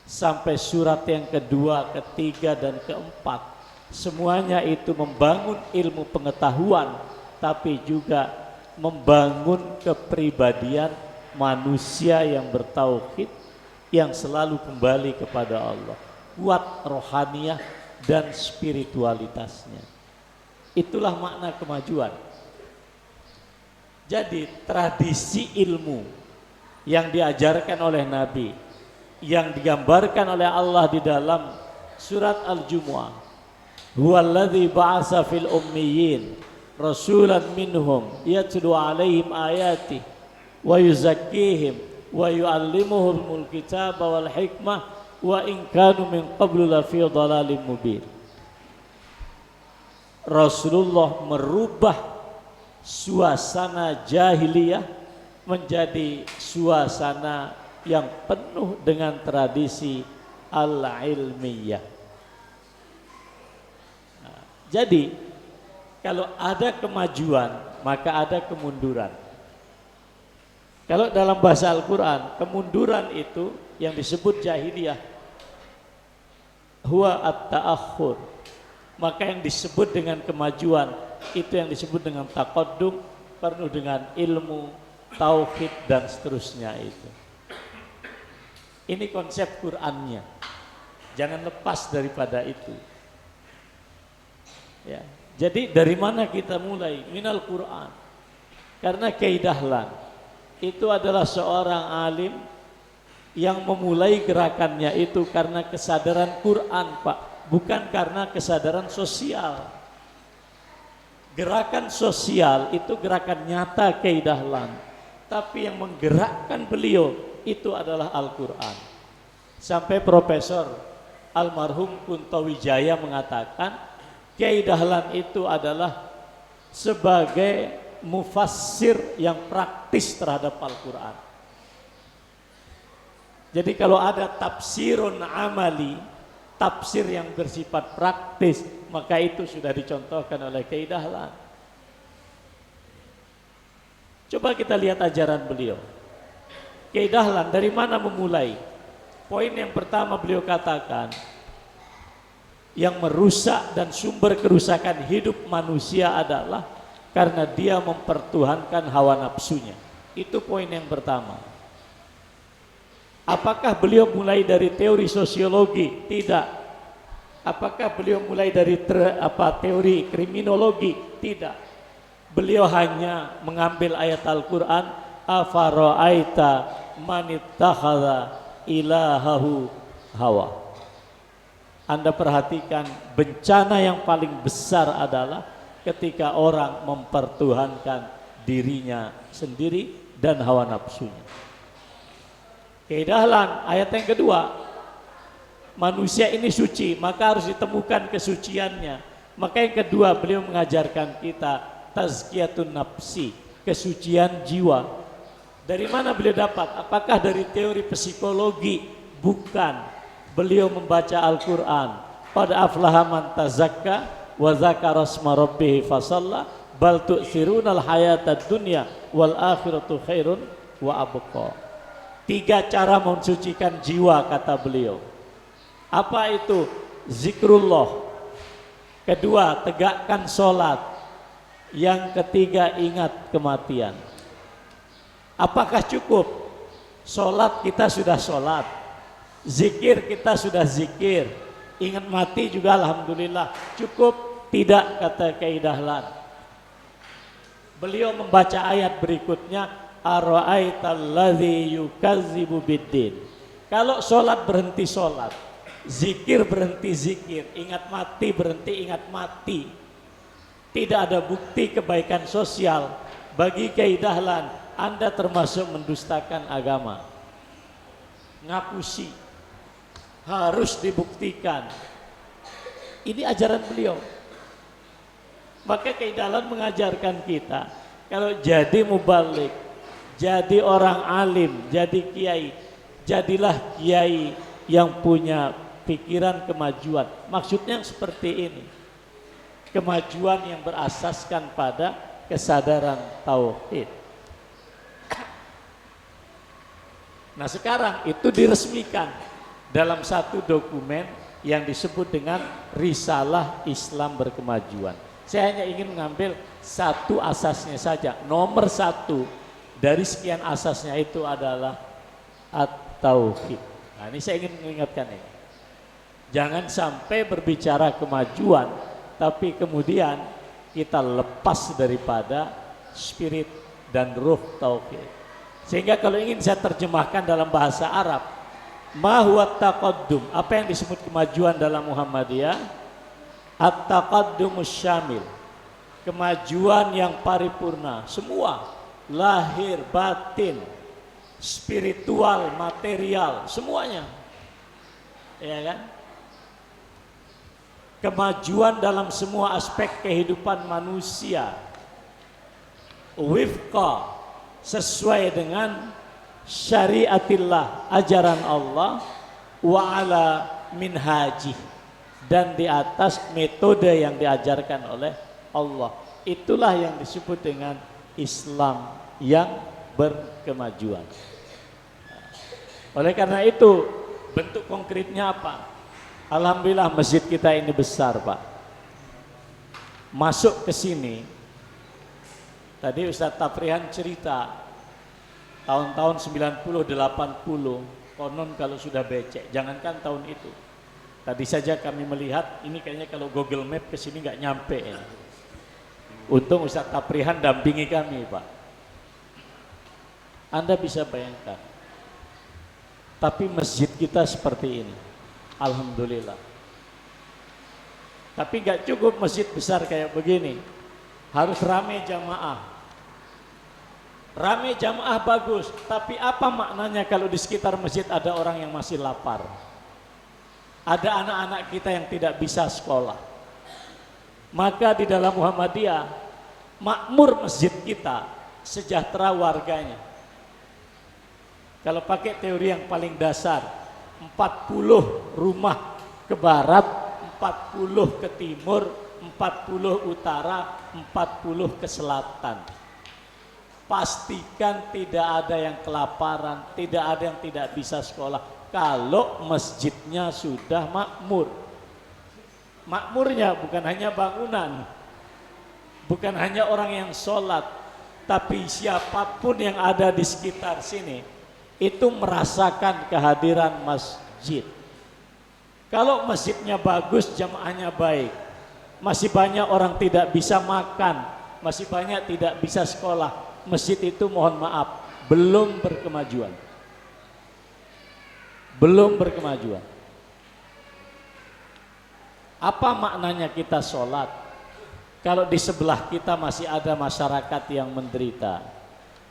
sampai surat yang kedua, ketiga dan keempat, semuanya itu membangun ilmu pengetahuan, tapi juga membangun kepribadian manusia yang bertauhid, yang selalu kembali kepada Allah, kuat rohaniyah dan spiritualitasnya. Itulah makna kemajuan. Jadi tradisi ilmu yang diajarkan oleh Nabi, yang digambarkan oleh Allah di dalam surat Al-Jumu'ah, huwallazi ba'asa fil ummiyin rasulan minhum yatlu alaihim ayati wa yuzakkihim wa yu'allimuhumul kitaba wal hikmah wa in kanu min qablu lafi dhalalim mubin. Rasulullah merubah suasana jahiliyah menjadi suasana yang penuh dengan tradisi al-ilmiyah. Nah, jadi kalau ada kemajuan maka ada kemunduran. Kalau dalam bahasa Al-Quran, kemunduran itu yang disebut jahiliyah, huwa at-ta'akhur. Maka yang disebut dengan kemajuan itu yang disebut dengan taqaddum, penuh dengan ilmu, tauhid dan seterusnya itu. Ini konsep Qur'annya. Jangan lepas daripada itu. Ya. Jadi dari mana kita mulai? Minal Qur'an. Karena Kiai Dahlan itu adalah seorang alim yang memulai gerakannya itu karena kesadaran Quran, Pak, bukan karena kesadaran sosial. Gerakan sosial itu gerakan nyata Kiai Dahlan, tapi yang menggerakkan beliau itu adalah Al-Quran. Sampai Profesor almarhum Kuntowijaya mengatakan Kiai Dahlan itu adalah sebagai mufassir yang praktis terhadap Al-Quran. Jadi kalau ada tafsirun amali, tafsir yang bersifat praktis, maka itu sudah dicontohkan oleh Kiai Dahlan. Coba kita lihat ajaran beliau. Kiai Dahlan dari mana memulai? Poin yang pertama beliau katakan, yang merusak dan sumber kerusakan hidup manusia adalah karena dia mempertuhankan hawa nafsunya. Itu poin yang pertama. Apakah beliau mulai dari teori sosiologi? Tidak. Apakah beliau mulai dari teori kriminologi? Tidak. Beliau hanya mengambil ayat Al-Quran, afara'aita manittakhadha ilahahu hawa. Anda perhatikan, bencana yang paling besar adalah ketika orang mempertuhankan dirinya sendiri dan hawa nafsunya. Kiai Dahlan, ayat yang kedua, manusia ini suci, maka harus ditemukan kesuciannya. Maka yang kedua beliau mengajarkan kita tazkiyatun nafsi, kesucian jiwa. Dari mana beliau dapat? Apakah dari teori psikologi? Bukan. Beliau membaca Al-Quran. Qad aflaha man tazakka wa dzakara asma rabbih fasalla bal tu'thirunal hayatad dunya wal akhiratu khairun wa abqa. 3 cara mensucikan jiwa kata beliau. Apa itu? Zikrullah. Kedua, tegakkan sholat. Yang ketiga, ingat kematian. Apakah cukup? Sholat kita sudah sholat, zikir kita sudah zikir, ingat mati juga alhamdulillah. Cukup? Tidak, kata Kiai Dahlan. Beliau membaca ayat berikutnya, ara'aital ladzi yukazzibu biddin. Kalau sholat berhenti sholat, Zikir berhenti zikir, ingat mati berhenti ingat mati. Tidak ada bukti kebaikan sosial. Bagi Kiai Dahlan, Anda termasuk mendustakan agama. Ngapusi, harus dibuktikan. Ini ajaran beliau. Maka Kiai Dahlan mengajarkan kita, kalau jadi mubalik, jadi orang alim, jadi kiai, jadilah kiai yang punya pikiran kemajuan. Maksudnya seperti ini, kemajuan yang berasaskan pada kesadaran tauhid. Nah sekarang itu diresmikan dalam satu dokumen yang disebut dengan Risalah Islam Berkemajuan. Saya hanya ingin mengambil satu asasnya saja. Nomor satu dari sekian asasnya itu adalah at-tauhid. Nah ini saya ingin mengingatkan ini. Jangan sampai berbicara kemajuan, tapi kemudian kita lepas daripada spirit dan ruh tauhid. Sehingga kalau ingin saya terjemahkan dalam bahasa Arab, ma huwa taqaddum, apa yang disebut kemajuan dalam Muhammadiyah? At-taqaddumus syamil, kemajuan yang paripurna, semua, lahir, batin, spiritual, material, semuanya. Ya kan? Kemajuan dalam semua aspek kehidupan manusia, wifqa, sesuai dengan syariatillah, ajaran Allah, wa ala minhajih, dan di atas metode yang diajarkan oleh Allah. Itulah yang disebut dengan Islam yang berkemajuan. Oleh karena itu, bentuk konkretnya apa? Alhamdulillah masjid kita ini besar, Pak. Masuk ke sini, tadi Ustadz Tafrihan cerita tahun-tahun 90, 80, konon kalau sudah becek, jangankan tahun itu. Tadi saja kami melihat, ini kayaknya kalau Google Map ke sini nggak nyampe ya. Untung Ustadz Tafrihan dampingi kami, Pak. Anda bisa bayangkan. Tapi masjid kita seperti ini. Alhamdulillah. Tapi nggak cukup masjid besar kayak begini. Harus ramai jamaah. Ramai jamaah bagus, tapi apa maknanya kalau di sekitar masjid ada orang yang masih lapar? Ada anak-anak kita yang tidak bisa sekolah. Maka di dalam Muhammadiyah, makmur masjid kita, sejahtera warganya. Kalau pakai teori yang paling dasar, 40 rumah ke barat, 40 ke timur, 40 utara, 40 ke selatan. Pastikan tidak ada yang kelaparan, tidak ada yang tidak bisa sekolah. Kalau masjidnya sudah makmur. Makmurnya bukan hanya bangunan, bukan hanya orang yang sholat, tapi siapapun yang ada di sekitar sini itu merasakan kehadiran masjid. Kalau masjidnya bagus, jamaahnya baik, masih banyak orang tidak bisa makan, masih banyak tidak bisa sekolah, masjid itu mohon maaf belum berkemajuan. Belum berkemajuan. Apa maknanya kita sholat kalau di sebelah kita masih ada masyarakat yang menderita?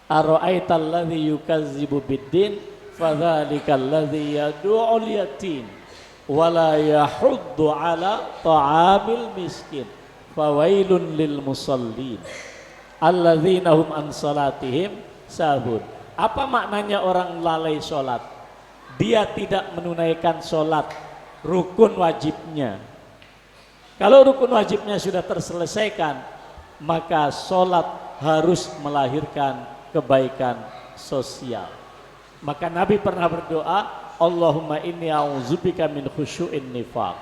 Ara'aital ladzi yukazzibu biddin fadzalikal ladzi yad'ul yatim wa la yahuddu 'ala ta'amil miskin fawailun lil musallin alladzina hum an salatihim sahun. Apa maknanya orang lalai sholat? Dia tidak menunaikan sholat rukun wajibnya. Kalau rukun wajibnya sudah terselesaikan, maka sholat harus melahirkan kebaikan sosial. Maka Nabi pernah berdoa, Allahumma inni a'udzubika min khusyu'in nifaq.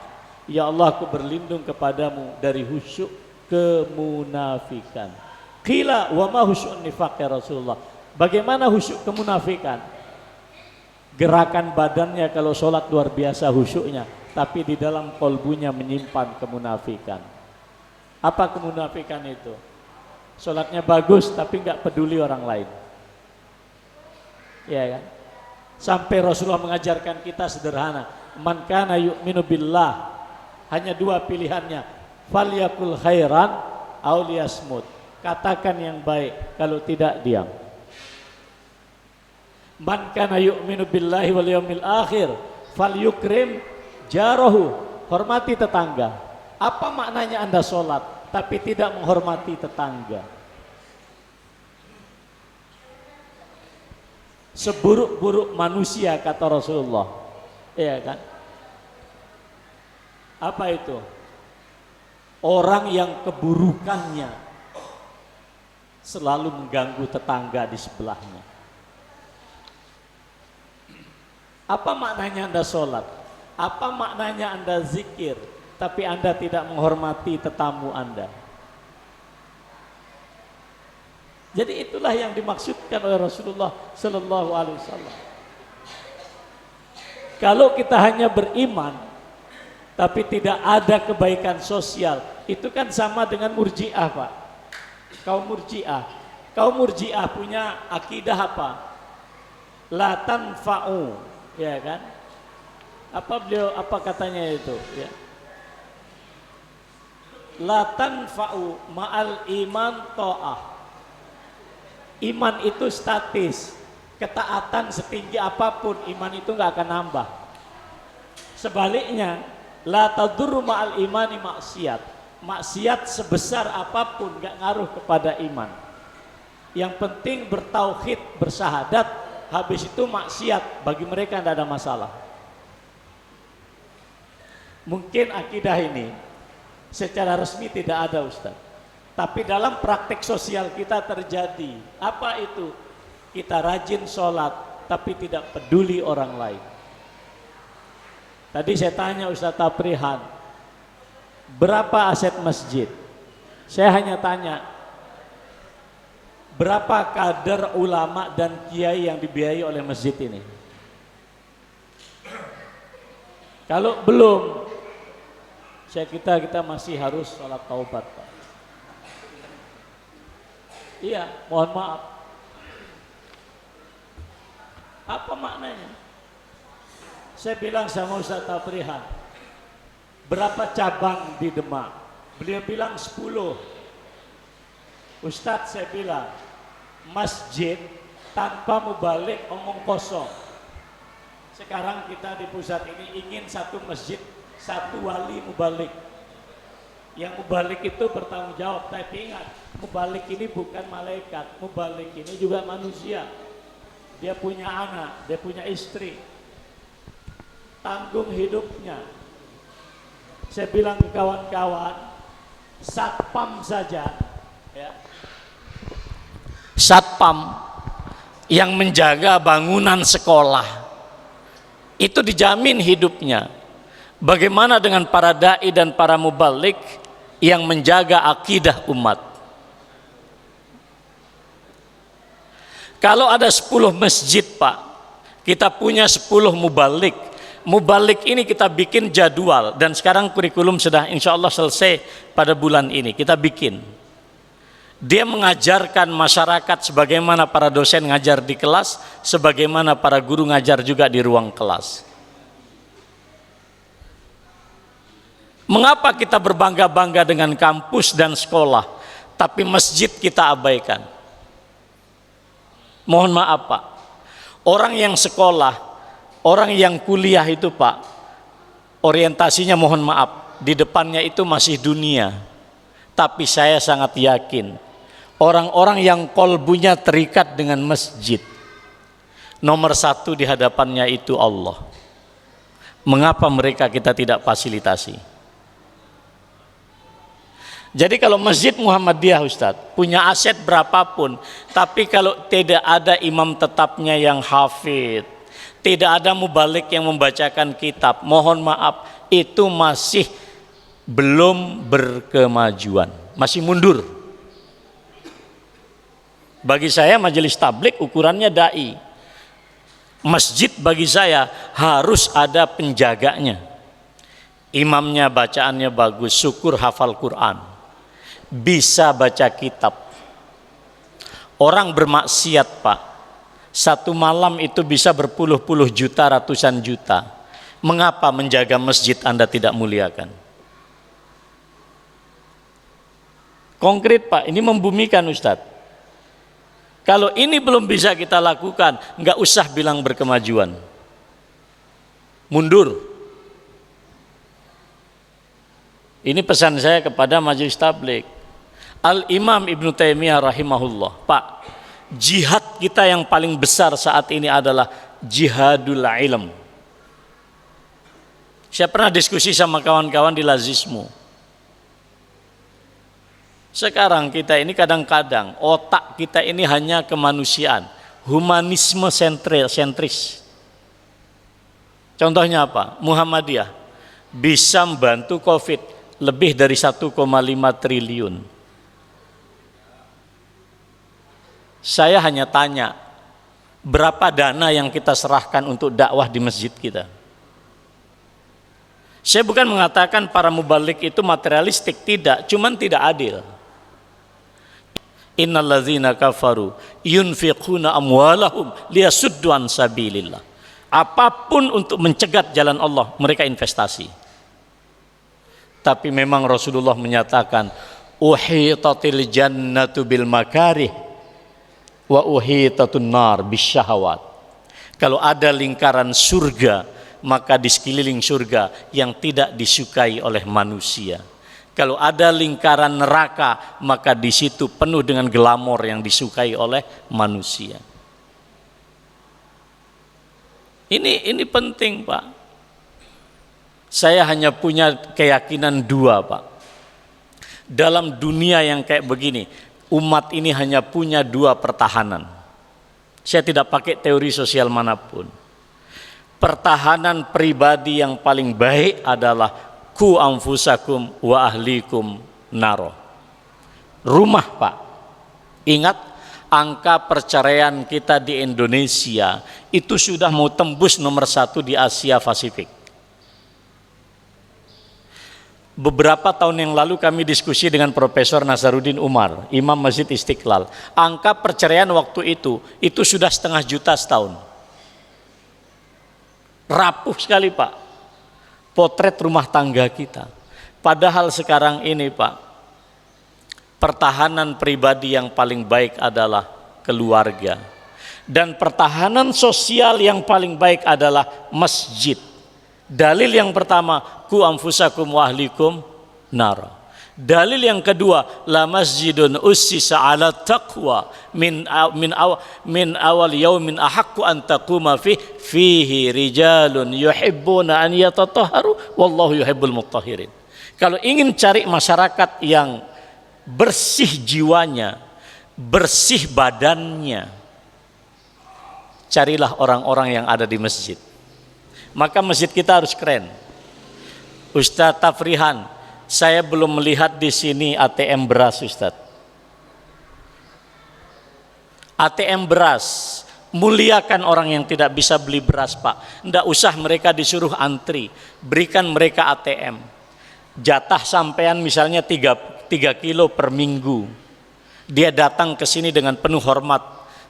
Ya Allah, aku berlindung kepadamu dari khusyuk kemunafikan. Qila wa ma khusyu'un nifaq ya Rasulullah? Bagaimana khusyuk kemunafikan? Gerakan badannya kalau sholat luar biasa khusyuknya, tapi di dalam kolbunya menyimpan kemunafikan. Apa kemunafikan itu? Sholatnya bagus tapi nggak peduli orang lain. Ya kan? Sampai Rasulullah mengajarkan kita sederhana, Man kana yu'minu billah, hanya dua pilihannya, falyakul khairan aw liyasmut, katakan yang baik, kalau tidak diam. Man kana yu'minu billahi wal yaumil akhir falyukrim jarahu, hormati tetangga. Apa maknanya Anda sholat tapi tidak menghormati tetangga? Seburuk-buruk manusia kata Rasulullah, iya kan? Apa itu? Orang yang keburukannya selalu mengganggu tetangga di sebelahnya. Apa maknanya Anda sholat? Apa maknanya Anda zikir tapi Anda tidak menghormati tetamu Anda? Jadi itulah yang dimaksudkan oleh Rasulullah Sallallahu Alaihi Wasallam. Kalau kita hanya beriman tapi tidak ada kebaikan sosial, itu kan sama dengan murji'ah, Pak. Kaum murji'ah punya akidah apa? La tanfa'u, ya kan? Apa katanya itu? Ya. La tanfa'u ma'al iman ta'ah. Iman itu statis, ketaatan setinggi apapun iman itu nggak akan nambah. Sebaliknya, la tadurru ma'al imani maksiat. Maksiat sebesar apapun nggak ngaruh kepada iman. Yang penting bertauhid, bersyahadat, habis itu maksiat, bagi mereka tidak ada masalah. Mungkin akidah ini secara resmi tidak ada, Ustaz, tapi dalam praktek sosial kita terjadi. Apa itu? Kita rajin sholat tapi tidak peduli orang lain. Tadi saya tanya Ustaz Taprihan, berapa aset masjid? Saya hanya tanya, berapa kader ulama dan kiai yang dibiayai oleh masjid ini? Kalau belum, kita masih harus sholat taubat, Pak. Iya, mohon maaf. Apa maknanya? Saya bilang sama Ustaz Taprihan, berapa cabang di Demak? Beliau bilang 10. Ustaz, saya bilang, masjid tanpa mubalik omong kosong. Sekarang kita di pusat ini ingin satu masjid, satu wali mubalik. Yang mubalik itu bertanggung jawab. Tapi ingat, mubalik ini bukan malaikat, mubalik ini juga manusia. Dia punya anak, dia punya istri, tanggung hidupnya. Saya bilang ke kawan-kawan, satpam saja, ya, satpam yang menjaga bangunan sekolah itu dijamin hidupnya. Bagaimana dengan para dai dan para mubalik yang menjaga akidah umat? Kalau ada 10 masjid, Pak, kita punya 10 mubalik. Mubalik ini kita bikin jadwal, dan sekarang kurikulum sudah insya Allah selesai pada bulan ini. Kita bikin. Dia mengajarkan masyarakat sebagaimana para dosen ngajar di kelas, sebagaimana para guru ngajar juga di ruang kelas. Mengapa kita berbangga-bangga dengan kampus dan sekolah, tapi masjid kita abaikan? Mohon maaf, Pak. Orang yang sekolah, orang yang kuliah itu, Pak, orientasinya mohon maaf, di depannya itu masih dunia. Tapi saya sangat yakin, orang-orang yang kolbunya terikat dengan masjid, nomor satu di hadapannya itu Allah. Mengapa mereka kita tidak fasilitasi? Jadi kalau Masjid Muhammadiyah, Ustadz, punya aset berapapun, tapi kalau tidak ada imam tetapnya yang hafid, tidak ada mubalik yang membacakan kitab, mohon maaf, itu masih belum berkemajuan, masih mundur. Bagi saya majelis tablik ukurannya dai. Masjid bagi saya harus ada penjaganya. Imamnya bacaannya bagus, syukur hafal Quran, bisa baca kitab. Orang bermaksiat, Pak, satu malam itu bisa berpuluh-puluh juta, ratusan juta. Mengapa menjaga masjid Anda tidak muliakan? Konkret Pak, ini membumikan Ustadz. Kalau ini belum bisa kita lakukan, nggak usah bilang berkemajuan. Mundur. Ini pesan saya kepada Majelis Tabligh. Al-Imam Ibnu Taimiyah rahimahullah. Pak, jihad kita yang paling besar saat ini adalah jihadul ilm. Saya pernah diskusi sama kawan-kawan di Lazismu. Sekarang kita ini kadang-kadang otak kita ini hanya kemanusiaan, humanisme sentris. Contohnya apa? Muhammadiyah bisa membantu COVID lebih dari 1,5 triliun. Saya hanya tanya, berapa dana yang kita serahkan untuk dakwah di masjid kita? Saya bukan mengatakan para mubalik itu materialistik, tidak, cuman tidak adil. Innalladzina kafaru yunfiquna amwalahum liyasuddu an sabilillah. Apapun untuk mencegat jalan Allah, mereka investasi. Tapi memang Rasulullah menyatakan uhitatil jannatu bil makarih wa uhitatun nar bisyahawat. Kalau ada lingkaran surga, maka di sekeliling surga yang tidak disukai oleh manusia. Kalau ada lingkaran neraka, maka di situ penuh dengan glamor yang disukai oleh manusia. Ini penting, Pak. Saya hanya punya keyakinan dua, Pak. Dalam dunia yang kayak begini, umat ini hanya punya dua pertahanan. Saya tidak pakai teori sosial manapun. Pertahanan pribadi yang paling baik adalah ku anfusakum wa ahlikum naro. Rumah, Pak. Ingat, angka perceraian kita di Indonesia itu sudah mau tembus nomor 1 di Asia Pasifik. Beberapa tahun yang lalu kami diskusi dengan Profesor Nasaruddin Umar, Imam Masjid Istiqlal. Angka perceraian waktu itu sudah 500 juta setahun. Rapuh sekali, Pak. Potret rumah tangga kita. Padahal sekarang ini, Pak, pertahanan pribadi yang paling baik adalah keluarga. Dan pertahanan sosial yang paling baik adalah masjid. Dalil yang pertama, ku anfusakum wa ahlikum nar. Dalil yang kedua, la masjidun ussisa ala taqwa min awal yaumin ahaqqu an taquma fihi rijalun yuhibbuna an yatatahharu wallahu yuhibbul mutahhirin. Kalau ingin cari masyarakat yang bersih jiwanya, bersih badannya, carilah orang-orang yang ada di masjid. Maka masjid kita harus keren. Ustaz Tafrihan, saya belum melihat di sini ATM beras, Ustaz. ATM beras, muliakan orang yang tidak bisa beli beras, Pak. Tidak usah mereka disuruh antri, berikan mereka ATM. Jatah sampean misalnya 3 kilo per minggu. Dia datang ke sini dengan penuh hormat.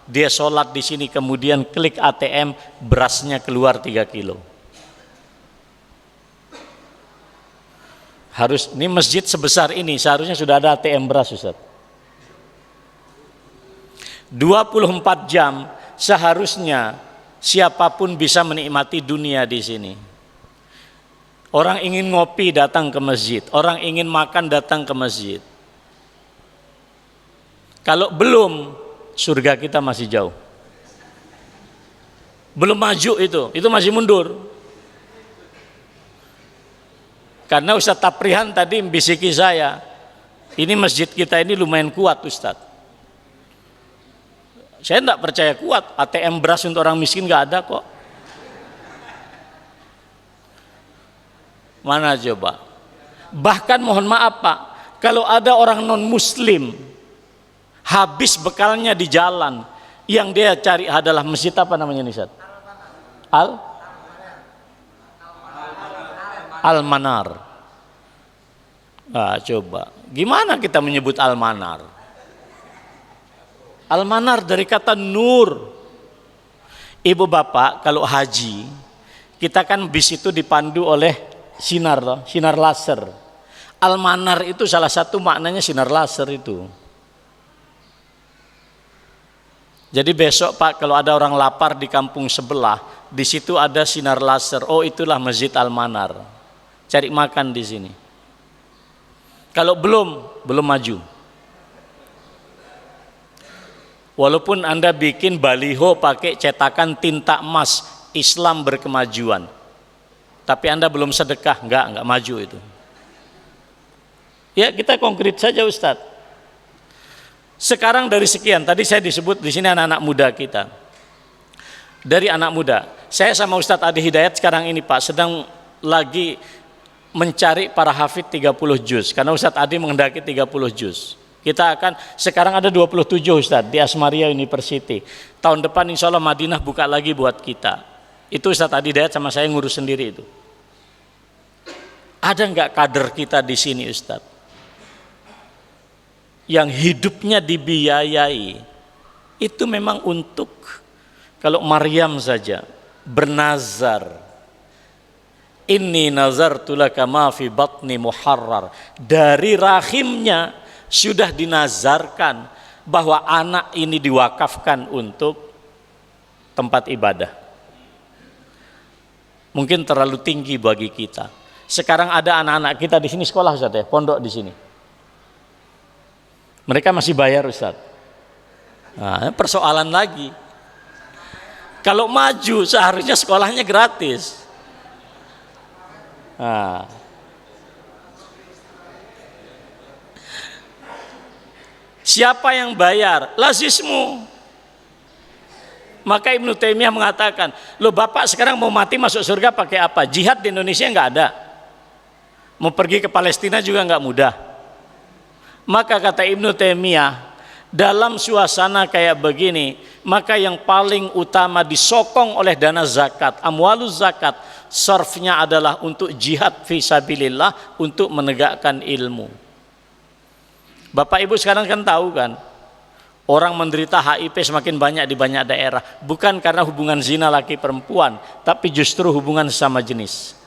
Dia sholat di sini, kemudian klik ATM, berasnya keluar 3 kilo. Ini masjid sebesar ini seharusnya sudah ada ATM beras, Ustaz. 24 jam seharusnya siapapun bisa menikmati dunia di sini. Orang ingin ngopi datang ke masjid, orang ingin makan datang ke masjid. Kalau belum, surga kita masih jauh. Belum maju itu masih mundur. Karena Ustaz Taprihan tadi membisiki saya, ini masjid kita ini lumayan kuat, Ustaz. Saya tidak percaya kuat, ATM beras untuk orang miskin nggak ada kok. Mana coba? Bahkan mohon maaf, Pak, kalau ada orang non muslim habis bekalnya di jalan, yang dia cari adalah masjid apa namanya nih, Ustaz? Al-Manar. Nah, coba, gimana kita menyebut Al-Manar? Al-Manar dari kata nur. Ibu bapak kalau haji, Kita kan bis itu dipandu oleh sinar loh, sinar laser. Almanar itu salah satu maknanya sinar laser itu. Jadi besok Pak kalau ada orang lapar di kampung sebelah, di situ ada sinar laser. Oh itulah Masjid Almanar. Cari makan di sini. Kalau belum maju. Walaupun Anda bikin baliho pakai cetakan tinta emas, Islam berkemajuan. Tapi Anda belum sedekah, enggak maju itu. Ya kita konkret saja Ustadz. Sekarang dari sekian, tadi saya disebut di sini anak-anak muda kita. Dari anak muda, saya sama Ustadz Adi Hidayat sekarang ini Pak sedang lagi mencari para hafid 30 juz karena Ustadz Adi menghendaki 30 juz. Kita akan sekarang ada 27 Ustadz di Asmaria University. Tahun depan insya Allah Madinah buka lagi buat kita. Itu Ustadz Adi Hidayat sama saya ngurus sendiri itu. Ada nggak kader kita di sini Ustadz? Yang hidupnya dibiayai itu memang untuk, kalau Maryam saja bernazar, inni nazartu laka ma fi batni muharrar, dari rahimnya sudah dinazarkan bahwa anak ini diwakafkan untuk tempat ibadah. Mungkin terlalu tinggi bagi kita. Sekarang ada anak-anak kita di sini sekolah Ustaz ya, pondok di sini. Mereka masih bayar Ustaz. Nah, persoalan lagi. Kalau maju seharusnya sekolahnya gratis. Nah. Siapa yang bayar? Lazismu. Maka Ibnu Taimiyah mengatakan, loh Bapak sekarang mau mati masuk surga pakai apa? Jihad di Indonesia nggak ada. Mau pergi ke Palestina juga nggak mudah. Maka kata Ibnu Taimiyah, dalam suasana kayak begini, maka yang paling utama disokong oleh dana zakat, amwaluz zakat, sarfnya adalah untuk jihad fisabilillah, untuk menegakkan ilmu. Bapak Ibu sekarang kan tahu kan, orang menderita HIV semakin banyak di banyak daerah, bukan karena hubungan zina laki perempuan, tapi justru hubungan sesama jenis.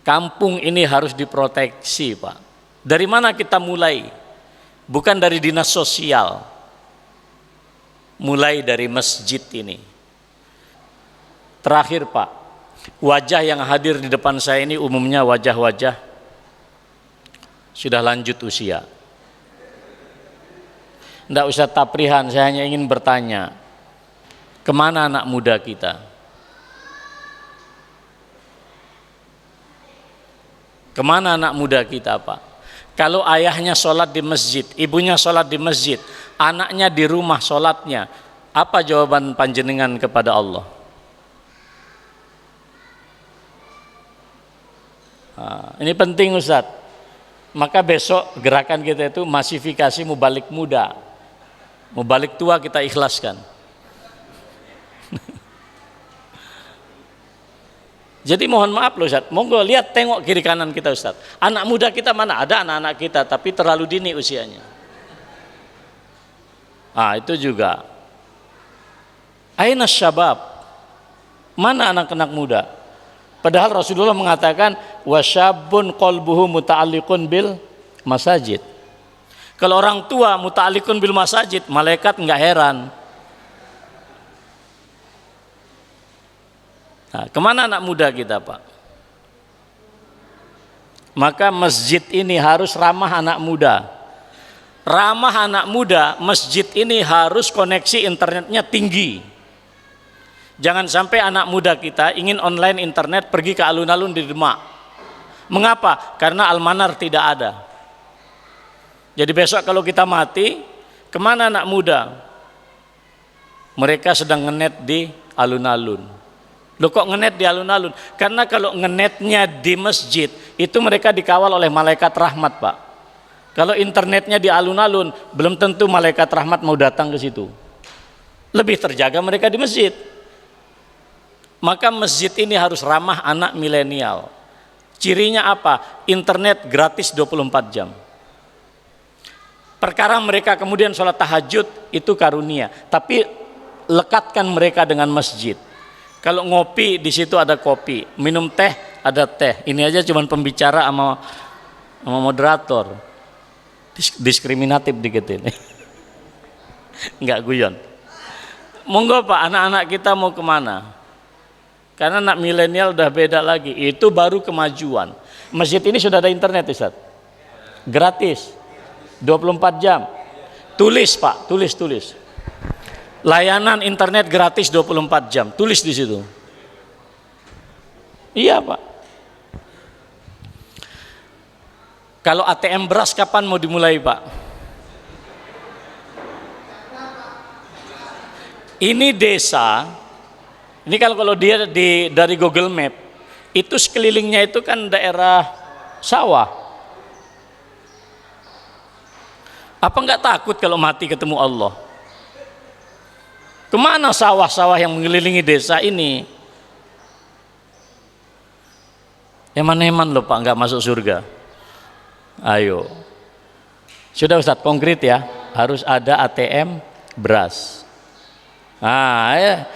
Kampung ini harus diproteksi Pak. Dari mana kita mulai? Bukan dari dinas sosial. Mulai dari masjid ini. Terakhir Pak, wajah yang hadir di depan saya ini umumnya wajah-wajah sudah lanjut usia. Tidak usah taprihan, saya hanya ingin bertanya, kemana anak muda kita? Kemana anak muda kita Pak? Kalau ayahnya sholat di masjid, ibunya sholat di masjid, anaknya di rumah sholatnya, apa jawaban panjenengan kepada Allah? Nah, ini penting Ustadz. Maka besok gerakan kita itu masifikasi mubalik muda. Mubalik tua kita ikhlaskan. Jadi mohon maaf loh Ustaz, monggo lihat tengok kiri kanan kita Ustaz. Anak muda kita mana? Ada anak-anak kita tapi terlalu dini usianya. Itu juga. Aina syabab? Mana anak-anak muda? Padahal Rasulullah mengatakan wasyabun qalbuhu muta'alliqun bil masajid. Kalau orang tua muta'alliqun bil masajid, malaikat enggak heran. Nah, kemana anak muda kita Pak? Maka masjid ini harus ramah anak muda. Ramah anak muda, masjid ini harus koneksi internetnya tinggi. Jangan sampai anak muda kita ingin online internet pergi ke alun-alun di Demak. Mengapa? Karena Almanar tidak ada. Jadi besok kalau kita mati, kemana anak muda? Mereka sedang ngenet di alun-alun. Loh kok ngenet di alun-alun? Karena kalau ngenetnya di masjid, itu mereka dikawal oleh malaikat rahmat Pak. Kalau internetnya di alun-alun, belum tentu malaikat rahmat mau datang ke situ. Lebih terjaga mereka di masjid. Maka masjid ini harus ramah anak milenial. Cirinya apa? Internet gratis 24 jam. Perkara mereka kemudian sholat tahajud itu karunia. Tapi lekatkan mereka dengan masjid. Kalau ngopi di situ ada kopi, minum teh ada teh. Ini aja cuman pembicara sama moderator. Diskriminatif dikit ini. Enggak guyon. Monggo Pak, anak-anak kita mau kemana? Karena anak milenial udah beda lagi. Itu baru kemajuan. Masjid ini sudah ada internet Ustaz. Gratis. 24 jam. Tulis Pak, tulis. Layanan internet gratis 24 jam. Tulis di situ. Iya Pak. Kalau ATM beras kapan mau dimulai Pak? Ini desa. Ini kalau dia dari Google Map, itu sekelilingnya itu kan daerah sawah. Apa enggak takut kalau mati ketemu Allah? Kemana sawah-sawah yang mengelilingi desa ini? Eman-eman loh Pak, enggak masuk surga. Ayo. Sudah Ustadz, konkret ya. Harus ada ATM beras. Ya.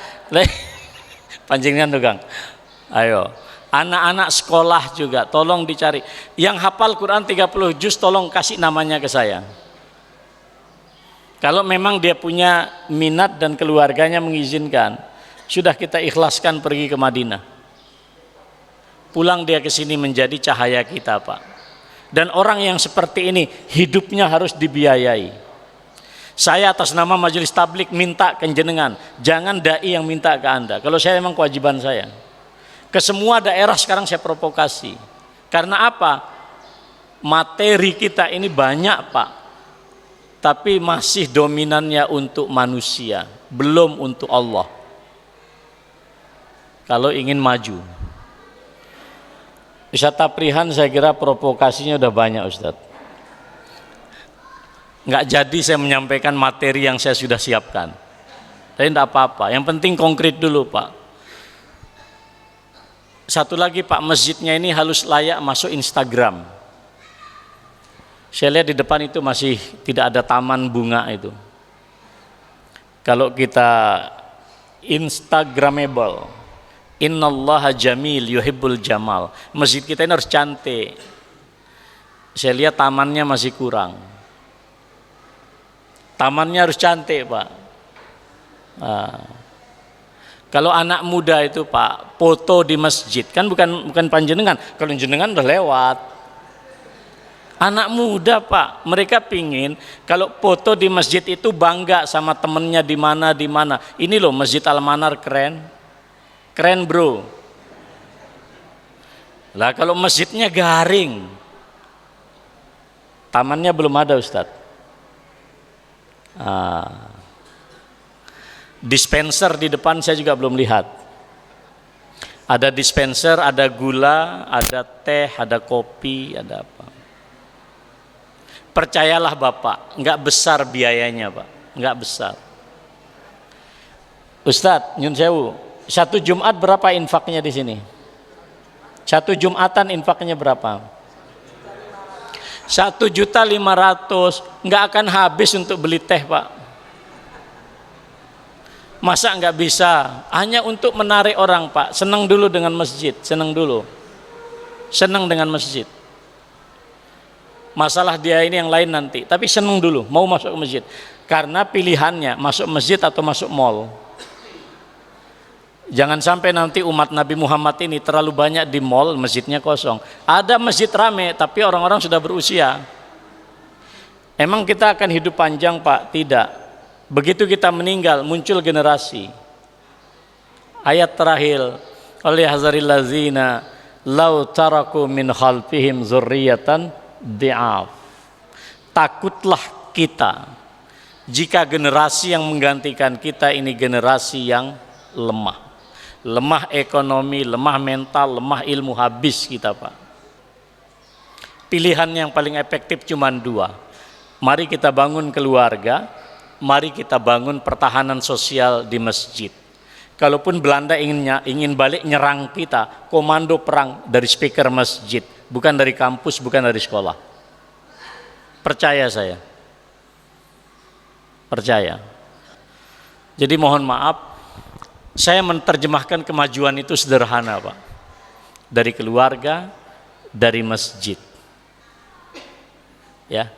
Panjingan tuh Kang. Ayo. Anak-anak sekolah juga tolong dicari. Yang hafal Quran 30 juz tolong kasih namanya ke saya. Kalau memang dia punya minat dan keluarganya mengizinkan, sudah kita ikhlaskan pergi ke Madinah. Pulang dia ke sini menjadi cahaya kita Pak. Dan orang yang seperti ini hidupnya harus dibiayai. Saya atas nama Majelis Tablik minta ke jenengan, jangan dai yang minta ke Anda. Kalau saya memang kewajiban saya. Ke semua daerah sekarang saya provokasi. Karena apa? Materi kita ini banyak Pak. Tapi masih dominannya untuk manusia, belum untuk Allah. Kalau ingin maju. Ustaz Taprihan saya kira provokasinya udah banyak Ustaz. Nggak jadi saya menyampaikan materi yang saya sudah siapkan. Tapi tidak apa-apa, yang penting konkret dulu Pak. Satu lagi Pak, masjidnya ini harus layak masuk Instagram. Saya lihat di depan itu masih tidak ada taman bunga itu. Kalau kita Instagramable, innallaha jamil yuhibbul jamal. Masjid kita ini harus cantik. Saya lihat tamannya masih kurang. Tamannya harus cantik Pak. Kalau anak muda itu Pak, foto di masjid kan bukan panjenengan. Kalau jenengan udah lewat. Anak muda Pak, mereka pingin kalau foto di masjid itu bangga sama temennya di mana. Ini loh Masjid Al-Manar keren bro. Lah kalau masjidnya garing, tamannya belum ada Ustadz. Dispenser di depan saya juga belum lihat. Ada dispenser, ada gula, ada teh, ada kopi, ada apa. Percayalah Bapak, enggak besar biayanya Pak, enggak besar. Ustadz, nyun sewu, satu Jumat berapa infaknya di sini? Satu Jumatan infaknya berapa? 1.500.000, enggak akan habis untuk beli teh Pak. Masa enggak bisa? Hanya untuk menarik orang Pak, senang dulu dengan masjid, senang dengan masjid. Masalah dia ini yang lain nanti, tapi seneng dulu mau masuk ke masjid. Karena pilihannya masuk masjid atau masuk mall. Jangan sampai nanti umat Nabi Muhammad ini terlalu banyak di mall, masjidnya kosong. Ada masjid rame tapi orang-orang sudah berusia. Emang kita akan hidup panjang Pak? Tidak. Begitu kita meninggal muncul generasi. Ayat terakhir, oleh hazaril lazina lau taraku min khalfihim zurriyatan di'af. Takutlah kita jika generasi yang menggantikan kita ini generasi yang lemah ekonomi, lemah mental, lemah ilmu, habis kita Pak. Pilihan yang paling efektif cuma dua. Mari kita bangun keluarga, mari kita bangun pertahanan sosial di masjid. Kalaupun Belanda ingin balik nyerang kita, komando perang dari speaker masjid, bukan dari kampus, bukan dari sekolah. Percaya saya. Percaya. Jadi mohon maaf, saya menerjemahkan kemajuan itu sederhana, Pak. Dari keluarga, dari masjid. Ya.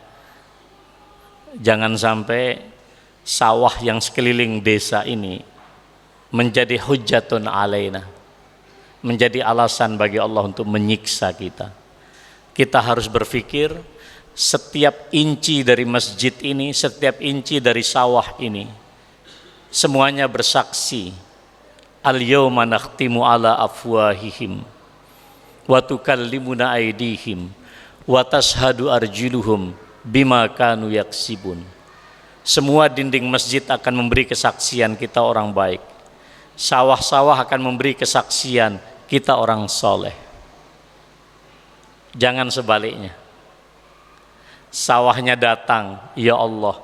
Jangan sampai sawah yang sekeliling desa ini menjadi hujjatun alaina, menjadi alasan bagi Allah untuk menyiksa kita. Kita harus berpikir setiap inci dari masjid ini, setiap inci dari sawah ini, semuanya bersaksi, al-yawma nakhtimu ala afwahihim wa tukallimuna aydihim wa tashhadu arjuluhum bima kanu yaksibun. Semua dinding masjid akan memberi kesaksian kita orang baik. Sawah-sawah akan memberi kesaksian kita orang soleh. Jangan sebaliknya. Sawahnya datang, ya Allah,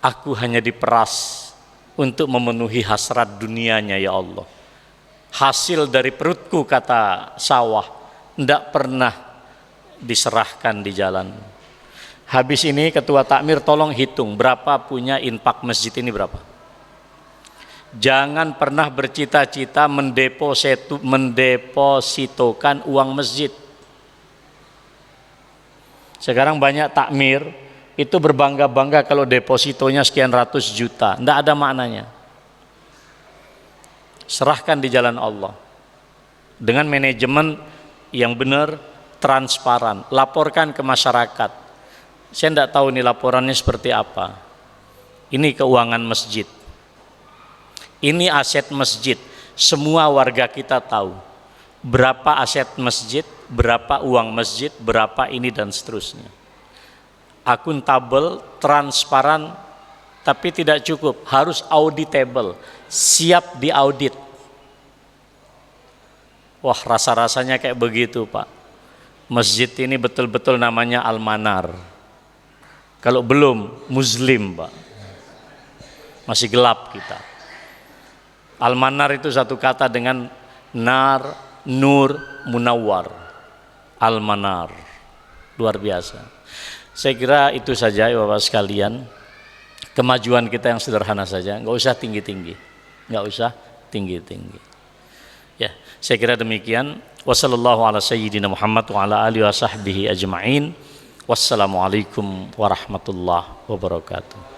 aku hanya diperas untuk memenuhi hasrat dunianya, ya Allah. Hasil dari perutku, kata sawah, tidak pernah diserahkan di jalan. Habis ini ketua takmir tolong hitung berapa punya infak masjid ini berapa. Jangan pernah bercita-cita mendepositokan uang masjid. Sekarang banyak takmir itu berbangga-bangga kalau depositonya sekian ratus juta, tidak ada maknanya. Serahkan di jalan Allah dengan manajemen yang benar, transparan, laporkan ke masyarakat. Saya tidak tahu ini laporannya seperti apa. Ini keuangan masjid, ini aset masjid, semua warga kita tahu berapa aset masjid, berapa uang masjid, berapa ini dan seterusnya. Akuntabel, transparan, tapi tidak cukup, harus auditable, siap diaudit. Wah, rasa-rasanya kayak begitu, Pak. Masjid ini betul-betul namanya Al-Manar. Kalau belum, Muslim, Pak. Masih gelap kita. Al-Manar itu satu kata dengan nar, nur, munawwar. Al-Manar. Luar biasa. Saya kira itu saja ya Bapak sekalian. Kemajuan kita yang sederhana saja, nggak usah tinggi-tinggi. Nggak usah tinggi-tinggi. Ya, saya kira demikian. Wassallallahu ala sayyidina Muhammad wa ala alihi wa sahbihi ajma'in. Wassalamualaikum warahmatullahi wabarakatuh.